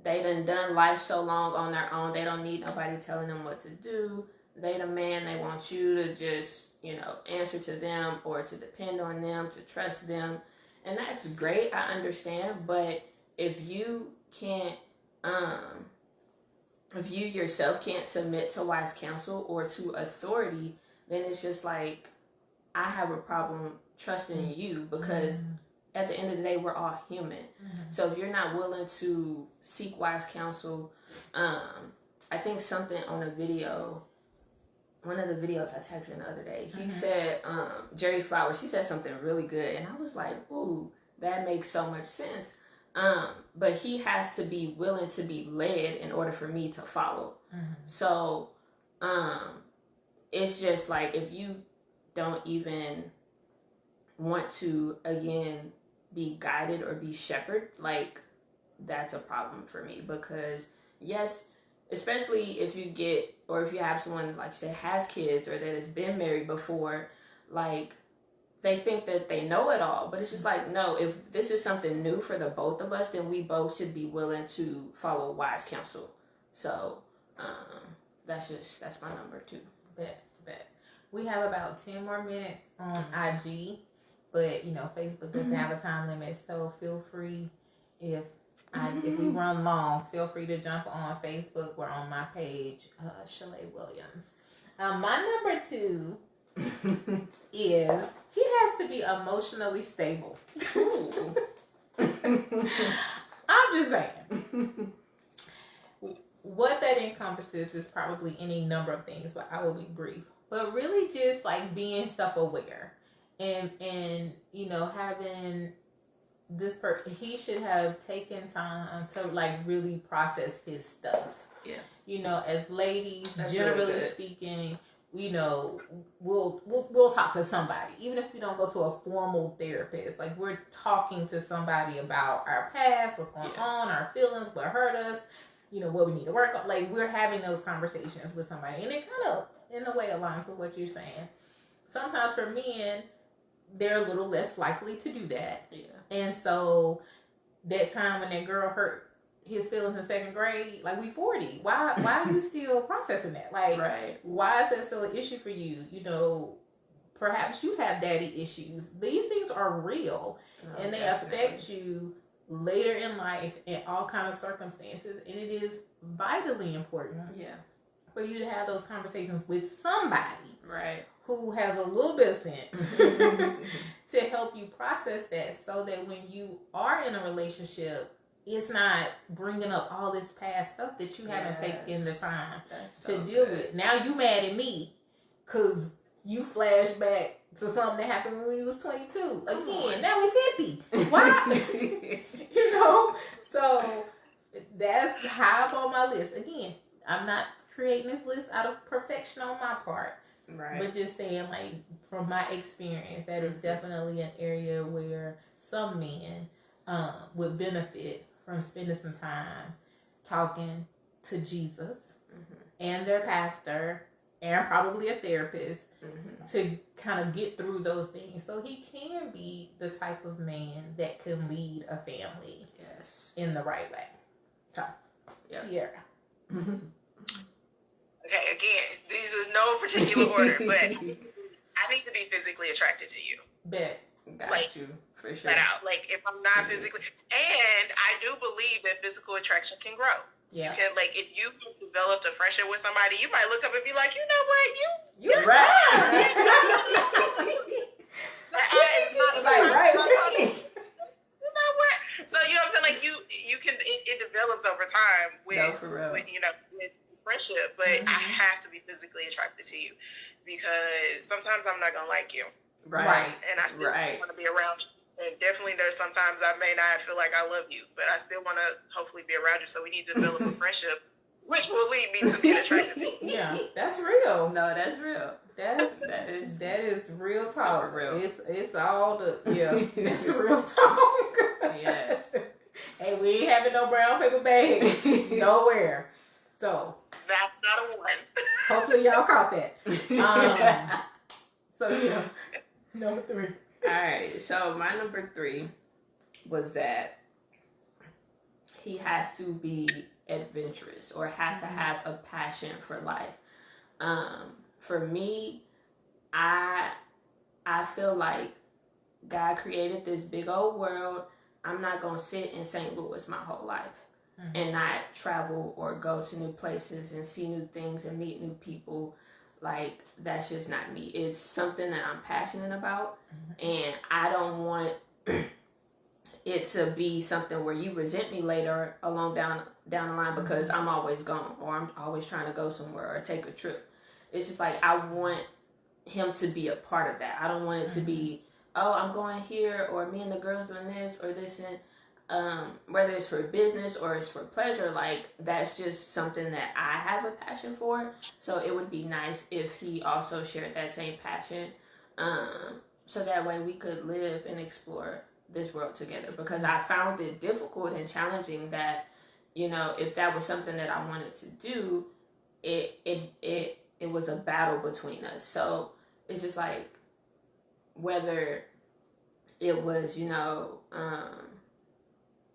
[SPEAKER 1] they done life so long on their own, they don't need nobody telling them what to do. They the man, they want you to just answer to them or to depend on them, to trust them, and that's great, I understand. But if you can't if you yourself can't submit to wise counsel or to authority, then it's just like, I have a problem trusting you, because at the end of the day, we're all human. So if you're not willing to seek wise counsel, I think something on a video, one of the videos I tagged in the other day, he said, Jerry Flowers, he said something really good, and I was like, ooh, that makes so much sense. But he has to be willing to be led in order for me to follow. So, it's just like, if you don't even want to, again, be guided or be shepherded, like, that's a problem for me. Because yes, especially if you get, or if you have someone, like you said, has kids or that has been married before, like, they think that they know it all. But it's just like, no, if this is something new for the both of us, then we both should be willing to follow wise counsel. So that's my number 2.
[SPEAKER 2] Bet. We have about 10 more minutes on IG, but Facebook doesn't have a time limit, so feel free, if we run long, feel free to jump on Facebook. We're on my page, Sha-Lai Williams. My number 2 is, he has to be emotionally stable. I'm just saying. What that encompasses is probably any number of things, but I will be brief. But really just like being self-aware and having this person, he should have taken time to like really process his stuff. Yeah. As ladies, that's generally really speaking, we'll talk to somebody, even if we don't go to a formal therapist. Like, we're talking to somebody about our past, what's going on, our feelings, what hurt us, what we need to work on. Like, we're having those conversations with somebody, and it kind of, in a way, aligns with what you're saying. Sometimes for men, they're a little less likely to do that. Yeah. And so that time when that girl hurt his feelings in 2nd grade, like, we 40. Why are you still processing that? Like, right. Why is that still an issue for you? Perhaps you have daddy issues. These things are real, and they affect you later in life in all kinds of circumstances. And it is vitally important for you to have those conversations with somebody, right, who has a little bit of sense to help you process that, so that when you are in a relationship, it's not bringing up all this past stuff that you haven't taken the time to deal with. Now you mad at me because you flash back to something that happened when you was 22. Again, now we 50. Why? So that's high up on my list. Again, I'm not creating this list out of perfection on my part. Right. But just saying, like, from my experience, that is definitely an area where some men would benefit from spending some time talking to Jesus and their pastor and probably a therapist to kind of get through those things, so he can be the type of man that can lead a family in the right way. So, Sierra.
[SPEAKER 3] Okay, again, these is no particular order, but I need to be physically attracted to you.
[SPEAKER 2] Bet.
[SPEAKER 1] Got you. For sure.
[SPEAKER 3] That out. Like, if I'm not physically, and I do believe that physical attraction can grow. Yeah. You can, like, if you developed a friendship with somebody, you might look up and be like, you know what, you're right. You know what? So, you know what I'm saying? Like, you can, it develops over time with friendship, but I have to be physically attracted to you, because sometimes I'm not gonna like you. Right. And I still want to be around you. And definitely there's sometimes I may not feel like I love you, but I still want to hopefully be around you. So we need to develop a friendship, which will lead me to being attracted to you.
[SPEAKER 2] Yeah, that's real.
[SPEAKER 1] No, that's real.
[SPEAKER 2] That is real talk. Real. It's all that's real talk. Yes. Hey, we ain't having no brown paper bags nowhere. So
[SPEAKER 3] that's not a one.
[SPEAKER 2] Hopefully y'all caught that. So number 3.
[SPEAKER 1] All right, so my number 3 was that he has to be adventurous, or has to have a passion for life. For me, I feel like God created this big old world. I'm not gonna sit in St. Louis my whole life and not travel or go to new places and see new things and meet new people. Like, that's just not me. It's something that I'm passionate about, and I don't want it to be something where you resent me later along down the line because I'm always gone, or I'm always trying to go somewhere or take a trip. It's just like, I want him to be a part of that. I don't want it to be, oh, I'm going here, or me and the girls doing this or this, and whether it's for business or it's for pleasure, like that's just something that I have a passion for. So it would be nice if he also shared that same passion, so that way we could live and explore this world together. Because I found it difficult and challenging that, you know, if that was something that I wanted to do, it was a battle between us. So it's just like, whether it was, you know,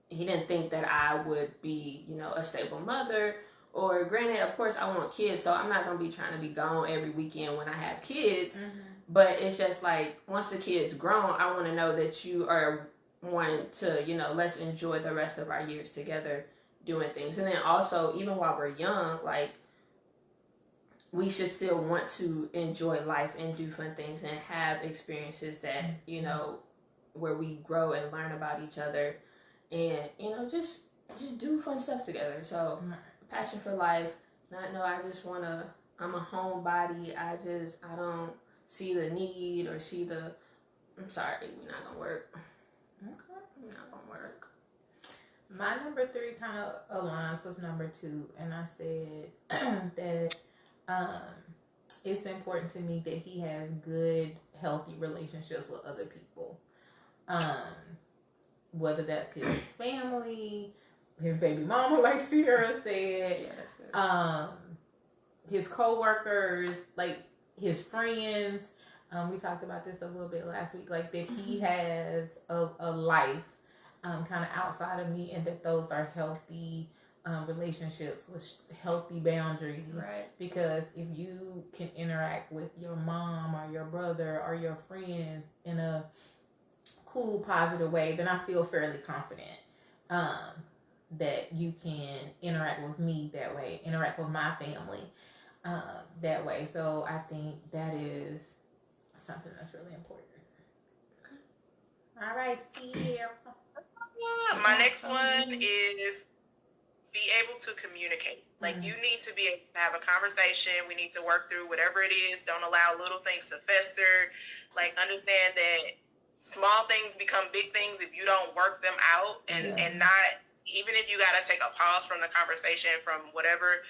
[SPEAKER 1] he didn't think that I would be, you know, a stable mother, or granted, of course I want kids, so I'm not going to be trying to be gone every weekend when I have kids, but it's just like, once the kid's grown, I want to know that you are wanting to, you know, let's enjoy the rest of our years together doing things. And then also, even while we're young, like, we should still want to enjoy life and do fun things and have experiences that, you know, where we grow and learn about each other, and, you know, just do fun stuff together. So, passion for life. I'm a homebody. I don't see the need or see the, I'm sorry, we're not gonna work.
[SPEAKER 2] Okay.
[SPEAKER 1] We're not gonna work.
[SPEAKER 2] My number 3 kind of aligns with number 2, and I said that it's important to me that he has good, healthy relationships with other people. Whether that's his family, his baby mama, like Sierra said,
[SPEAKER 1] yeah, that's good.
[SPEAKER 2] His co-workers, like his friends. We talked about this a little bit last week, like that he has a life kind of outside of me, and that those are healthy relationships with healthy boundaries.
[SPEAKER 1] Right.
[SPEAKER 2] Because if you can interact with your mom or your brother or your friends in a cool, positive way, then I feel fairly confident that you can interact with me that way, interact with my family that way. So I think that is something that's really important. Okay. All right, Steve.
[SPEAKER 3] My next one is be able to communicate. Like, you need to be able to have a conversation. We need to work through whatever it is. Don't allow little things to fester. Like, understand that small things become big things if you don't work them out, and not, even if you got to take a pause from the conversation, from whatever,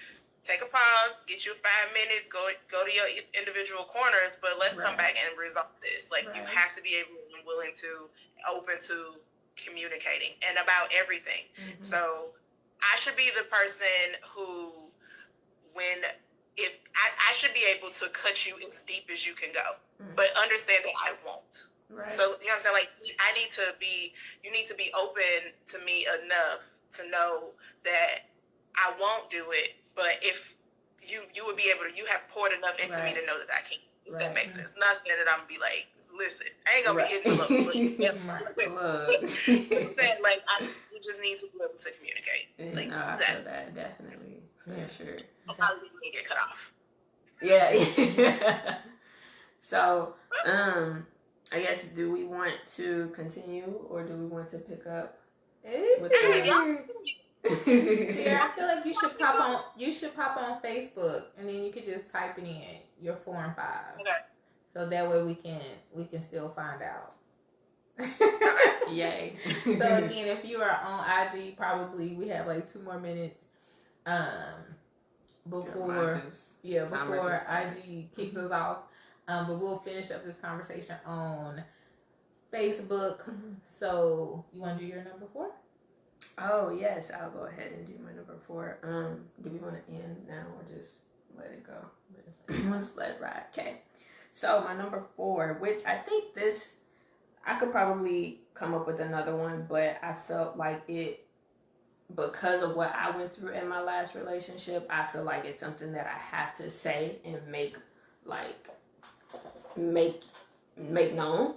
[SPEAKER 3] take a pause, get you 5 minutes, go to your individual corners, but let's come back and resolve this. Like, you have to be able and willing to, open to communicating and about everything. So I should be the person who, if I should be able to cut you as deep as you can go, but understand that I won't. Right. So, you know what I'm saying? Like, you need to be open to me enough to know that I won't do it, but if you would be able to, you have poured enough into me to know that I can. If that makes sense. Not saying that I'm gonna be like, listen, I ain't gonna be hitting the look. Like, you just need to be able to communicate. Like,
[SPEAKER 1] no, I feel that, definitely, for sure.
[SPEAKER 3] I'll probably get cut off.
[SPEAKER 1] Yeah. So, I guess, do we want to continue, or do we want to pick up with
[SPEAKER 2] Sierra, I feel like you should pop on Facebook, and then you could just type it in, your 4 and 5.
[SPEAKER 3] Okay.
[SPEAKER 2] So that way we can still find out.
[SPEAKER 1] Yay.
[SPEAKER 2] So again, if you are on IG, probably we have like 2 more minutes before IG kicks us off. But we'll finish up this conversation on Facebook. So you want to do your number 4?
[SPEAKER 1] Oh yes, I'll go ahead and do my number 4. Do we want to end now or just let it go? Let's let it ride. Okay. So my number 4, which I think I could probably come up with another one, but I felt like it, because of what I went through in my last relationship, I feel like it's something that I have to say and make known,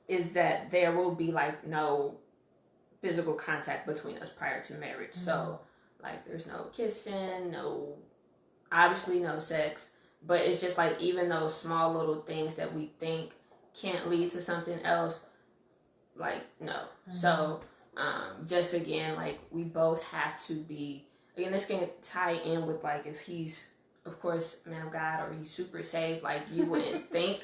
[SPEAKER 1] is that there will be like no physical contact between us prior to marriage. So like, there's no kissing, obviously no sex, but it's just like, even those small little things that we think can't lead to something else, like, no. So just again, like, we both have to be, again, this can tie in with like, if he's, of course, man of God, or he's super saved, like, you wouldn't think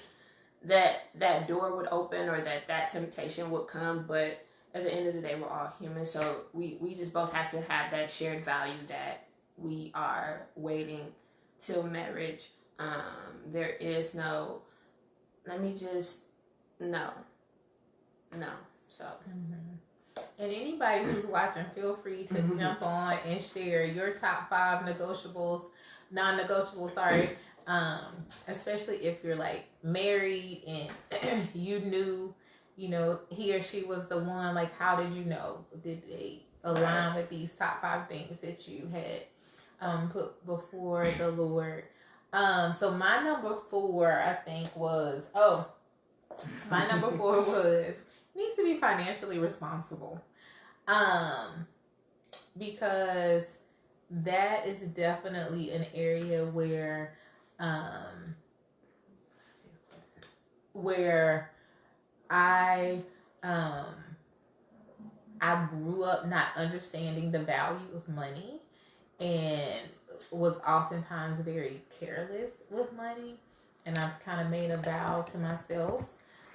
[SPEAKER 1] that door would open or that temptation would come, but at the end of the day, we're all human, so we just both have to have that shared value that we are waiting till marriage. There is no, let me just, no. So.
[SPEAKER 2] Mm-hmm. And anybody who's watching, feel free to jump on and share your top 5 non-negotiables, sorry. Especially if you're like married and you knew, he or she was the one, like, how did you know? Did they align with these top 5 things that you had put before the Lord? So my number 4, I think, was needs to be financially responsible. Because that is definitely an area where I grew up not understanding the value of money and was oftentimes very careless with money. And I've kind of made a vow to myself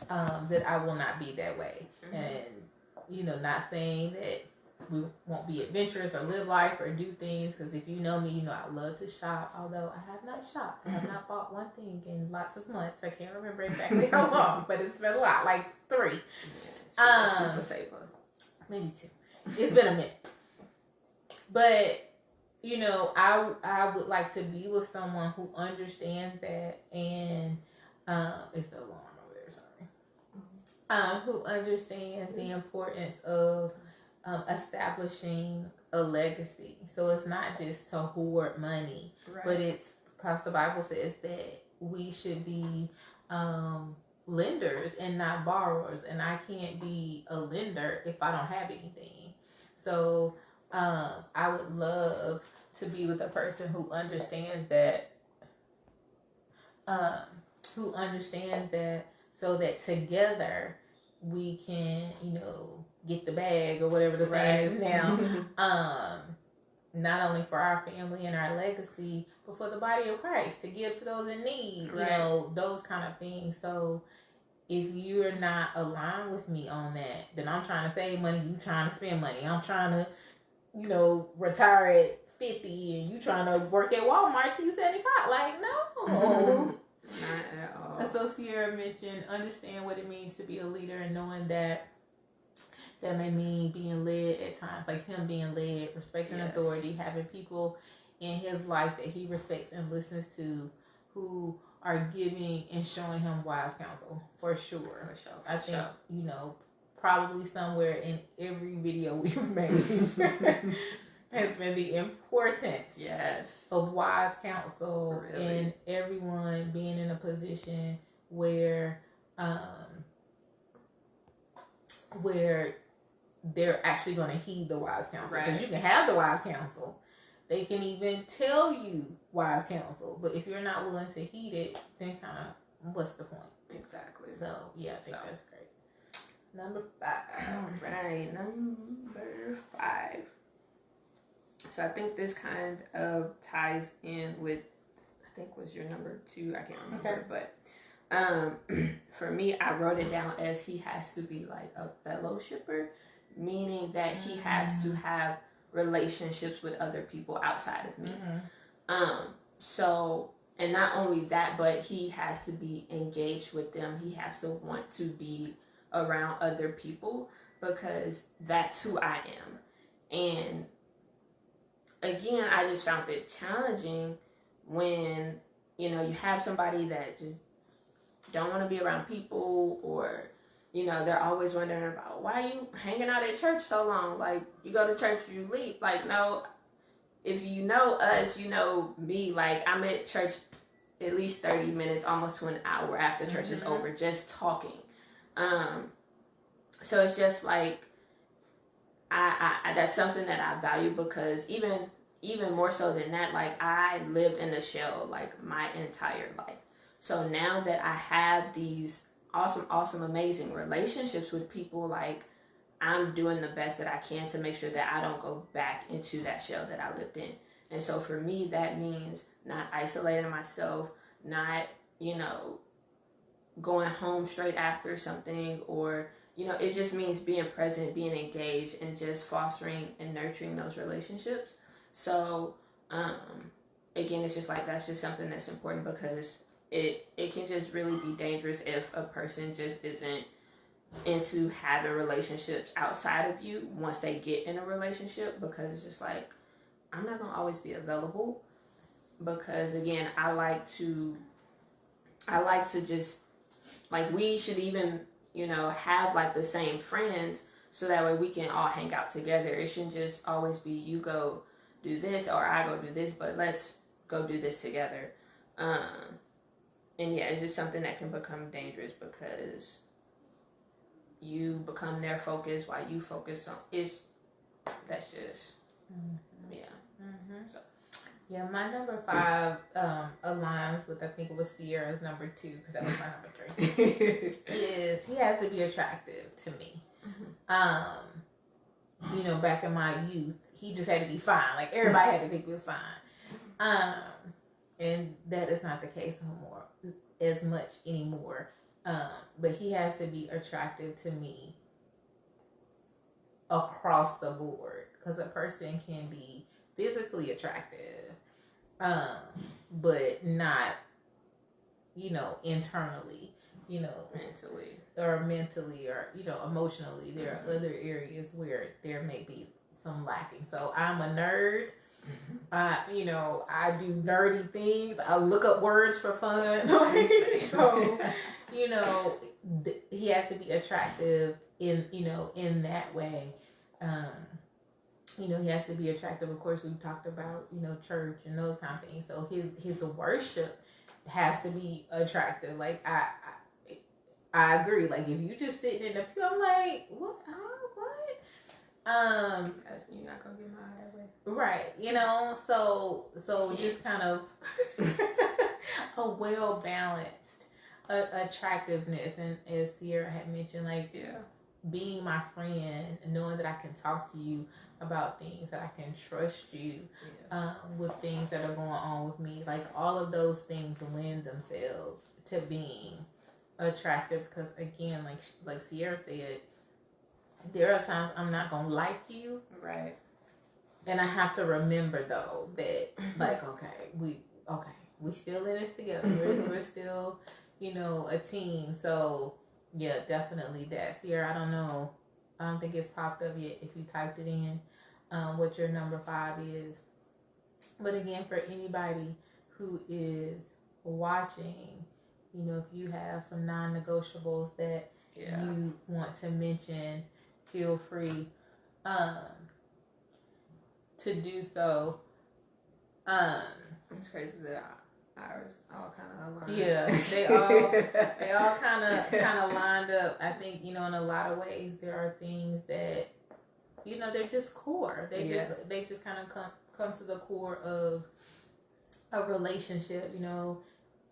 [SPEAKER 2] that I will not be that way. Mm-hmm. And, not saying that we won't be adventurous or live life or do things, because if you know me, I love to shop, although I have not shopped. I have not bought one thing in lots of months. I can't remember exactly how long, but it's been a lot, like 3.
[SPEAKER 1] Super saver.
[SPEAKER 2] Maybe 2. It's been a minute. But, I would like to be with someone who understands that, and it's the alarm over there, sorry. Who understands the importance of establishing a legacy. So it's not just to hoard money, but it's because the Bible says that we should be lenders and not borrowers, and I can't be a lender if I don't have anything. So I would love to be with a person who understands that, so that together we can, get the bag or whatever the saying is now. Not only for our family and our legacy, but for the body of Christ, to give to those in need, those kind of things. So if you're not aligned with me on that, then I'm trying to save money, you trying to spend money. I'm trying to, retire at 50 and you trying to work at Walmart till you 75. Like, no.
[SPEAKER 1] Not at all.
[SPEAKER 2] Associate mentioned understand what it means to be a leader, and knowing that may mean being led at times, like him being led, respecting authority, having people in his life that he respects and listens to who are giving and showing him wise counsel, for sure. I think, probably somewhere in every video we've made has been the importance of wise counsel, and everyone being in a position where they're actually going to heed the wise counsel. Because you can have the wise counsel. They can even tell you wise counsel. But if you're not willing to heed it, then kind of, what's the point?
[SPEAKER 1] Exactly.
[SPEAKER 2] So, I think that's great. Number 5.
[SPEAKER 1] All right, number 5. So I think this kind of ties in with, I think was your number 2. I can't remember. Okay. But for me, I wrote it down as he has to be like a fellowshipper, meaning that he has to have relationships with other people outside of me. So, and not only that, but he has to be engaged with them. He has to want to be around other people, because that's who I am. And again, I just found it challenging when, you have somebody that just don't want to be around people, or, they're always wondering about, why are you hanging out at church so long? Like, you go to church, you leave. Like, no, if you know us, you know me. Like, I'm at church at least 30 minutes, almost to an hour after church is over, just talking. So it's just like, I that's something that I value, because even more so than that, like, I lived in a shell, like, my entire life. So now that I have these awesome, amazing relationships with people, like, I'm doing the best that I can to make sure that I don't go back into that shell that I lived in. And so for me, that means not isolating myself, not, going home straight after something, or it just means being present, being engaged, and just fostering and nurturing those relationships. So again, it's just like, that's just something that's important, because it can just really be dangerous if a person just isn't into having relationships outside of you once they get in a relationship, because it's just like, I'm not gonna always be available, because again, I like to just, like, we should even have like the same friends, so that way we can all hang out together. It shouldn't just always be you go do this or I go do this, but let's go do this together. And yeah, it's just something that can become dangerous, because you become their focus while you focus on that's just So.
[SPEAKER 2] Yeah, my number 5 aligns with, I think it was Sierra's number 2, because that was my number 3. Is he has to be attractive to me. Back in my youth, he just had to be fine. Like, everybody had to think he was fine. And that is not the case as much anymore. But he has to be attractive to me across the board, because a person can be physically attractive, but not, internally, mentally, or emotionally. There are other areas where there may be some lacking. So I'm a nerd. I do nerdy things. I look up words for fun. So, he has to be attractive in that way. He has to be attractive. Of course, we talked about, church and those kind of things. So his worship has to be attractive. Like, I agree. Like, if you just sitting in the pew, I'm like, what? What?
[SPEAKER 1] You're not gonna get my eye that way.
[SPEAKER 2] Right. So just kind of a well balanced attractiveness, and as Sierra had mentioned, like, being my friend, knowing that I can talk to you about things, that I can trust you with things that are going on with me. Like, all of those things lend themselves to being attractive, because again, like Sierra said, there are times I'm not gonna like you,
[SPEAKER 1] right?
[SPEAKER 2] And I have to remember, though, that like, we still in this together. We're still, a team. So yeah, definitely that. Sierra, I don't know. I don't think it's popped up yet if you typed it in, what your number 5 is. But again, for anybody who is watching, if you have some non-negotiables that you want to mention, feel free to do so.
[SPEAKER 1] It's crazy that ours all kind of aligned.
[SPEAKER 2] Yeah, they all kind of lined up. I think in a lot of ways there are things that they're just core. They just kind of come to the core of a relationship.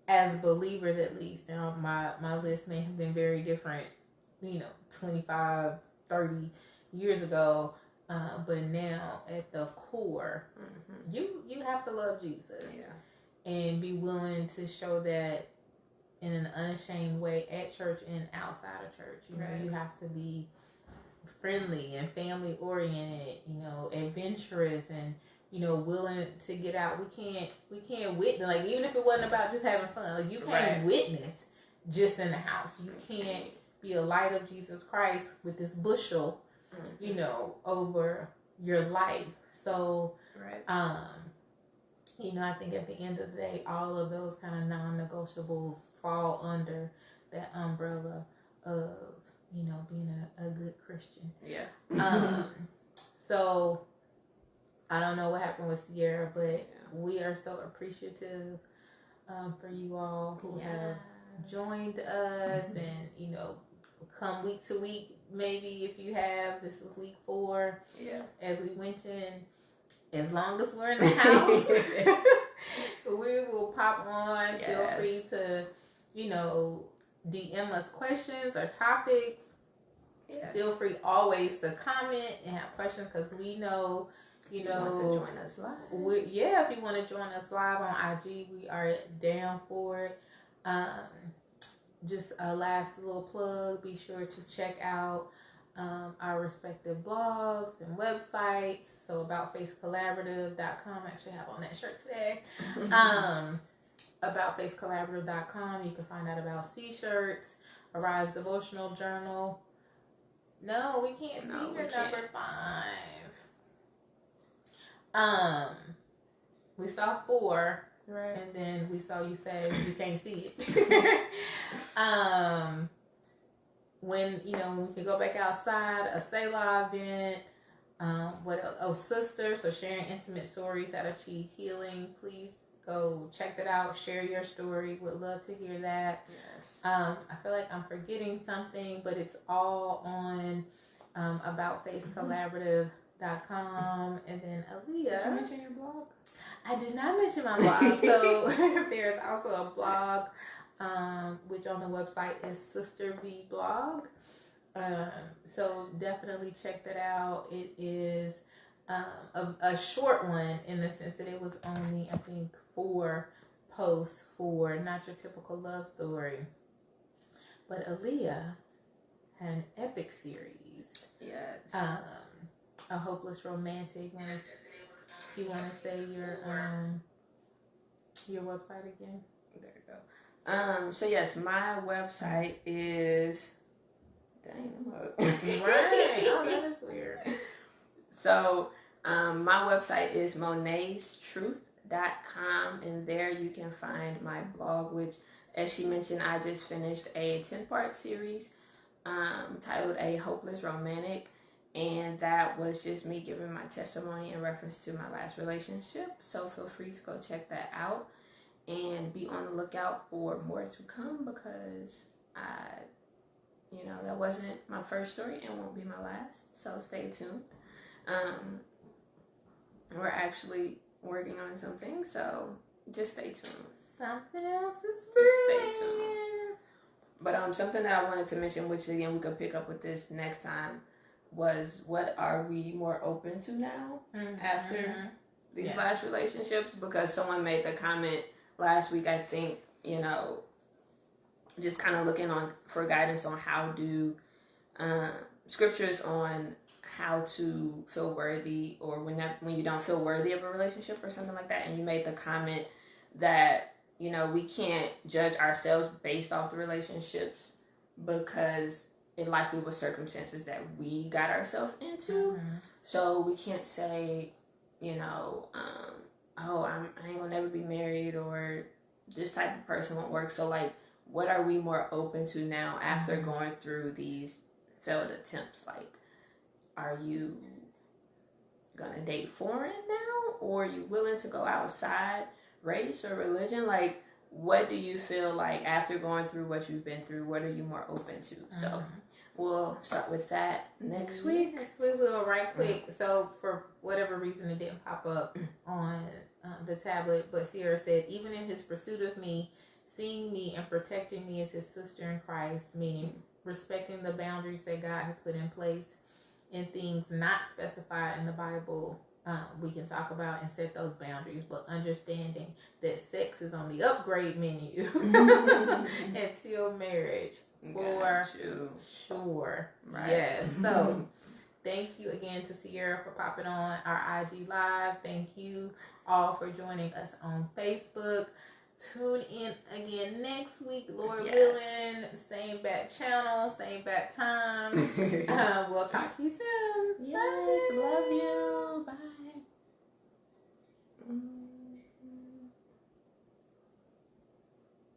[SPEAKER 2] As believers, at least. Now my list may have been very different. 25, 30 years ago. But now, at the core, you have to love Jesus, and be willing to show that in an unashamed way at church and outside of church. You have to be friendly and family oriented, adventurous, and willing to get out. We can't witness, like, even if it wasn't about just having fun. Like, you can't witness just in the house. You can't be a light of Jesus Christ with this bushel, over your life. So, I think at the end of the day, all of those kind of non-negotiables fall under that umbrella of, being a good Christian. Yeah. So, I don't know what happened with Sierra, but we are so appreciative for you all who have joined us, and, come week to week. Maybe if you have, this is week 4. Yeah. As we mentioned, as long as we're in the house, we will pop on. Yes. Feel free to, DM us questions or topics. Yes. Feel free always to comment and have questions, because we know,
[SPEAKER 1] if you want to join us live.
[SPEAKER 2] If you want to join us live on IG, we are down for it. just a last little plug. Be sure to check out our respective blogs and websites. So aboutfacecollaborative.com. I actually have on that shirt today. Aboutfacecollaborative.com. You can find out about tshirts, Arise Devotional Journal. No, we can't see your number 5. We saw 4.
[SPEAKER 1] Right.
[SPEAKER 2] And then we saw you say you can't see it. When we can go back outside, a Sha-Lai event. What else? Oh, SISTAH. So sharing intimate stories that achieve healing. Please go check that out. Share your story. Would love to hear that.
[SPEAKER 1] Yes.
[SPEAKER 2] I feel like I'm forgetting something, but it's all on aboutfacecollaborative.com. And then Alleiah.
[SPEAKER 1] Did you mention your blog?
[SPEAKER 2] I did not mention my blog. So there's also a blog, which on the website is Sister V Blog. So definitely check that out. It is a short one in the sense that it was only, I think, 4 posts for Not Your Typical Love Story. But Alleiah had an epic series.
[SPEAKER 1] Yes.
[SPEAKER 2] A hopeless romantic. You want to say your website again?
[SPEAKER 1] There you go. So yes, my website is. Dang, look.
[SPEAKER 2] Right. Oh, that is weird.
[SPEAKER 1] So, my website is monetstruth.com, and there you can find my blog, which, as she mentioned, I just finished a 10-part series titled A Hopeless Romantic, and that was just me giving my testimony in reference to my last relationship. So feel free to go check that out and be on the lookout for more to come, because that wasn't my first story and won't be my last. So stay tuned. We're actually working on something, so just stay tuned.
[SPEAKER 2] Something else is
[SPEAKER 1] brewing. Stay tuned. But something that I wanted to mention, which again we could pick up with this next time, was what are we more open to now after these last relationships? Because someone made the comment last week, I think, just kind of looking for guidance on how do scriptures on how to feel worthy, or when you don't feel worthy of a relationship or something like that. And you made the comment that, we can't judge ourselves based off the relationships because it likely was circumstances that we got ourselves into. So we can't say, I ain't gonna never be married, or this type of person won't work. So what are we more open to now after going through these failed attempts? Are you gonna date foreign now, or are you willing to go outside race or religion? What do you feel like after going through what you've been through? What are you more open to? So we'll start with that next week.
[SPEAKER 2] Yes, we will, right quick. So for whatever reason, it didn't pop up on the tablet, but Sierra said, even in his pursuit of me, seeing me and protecting me as his sister in Christ, meaning respecting the boundaries that God has put in place and things not specified in the Bible, we can talk about and set those boundaries, but understanding that sex is on the upgrade menu until marriage. For sure. Right. Yes. So thank you again to Sierra for popping on our IG Live. Thank you all for joining us on Facebook. Tune in again next week, Lord willing. Same back channel, same back time. We'll talk to you soon.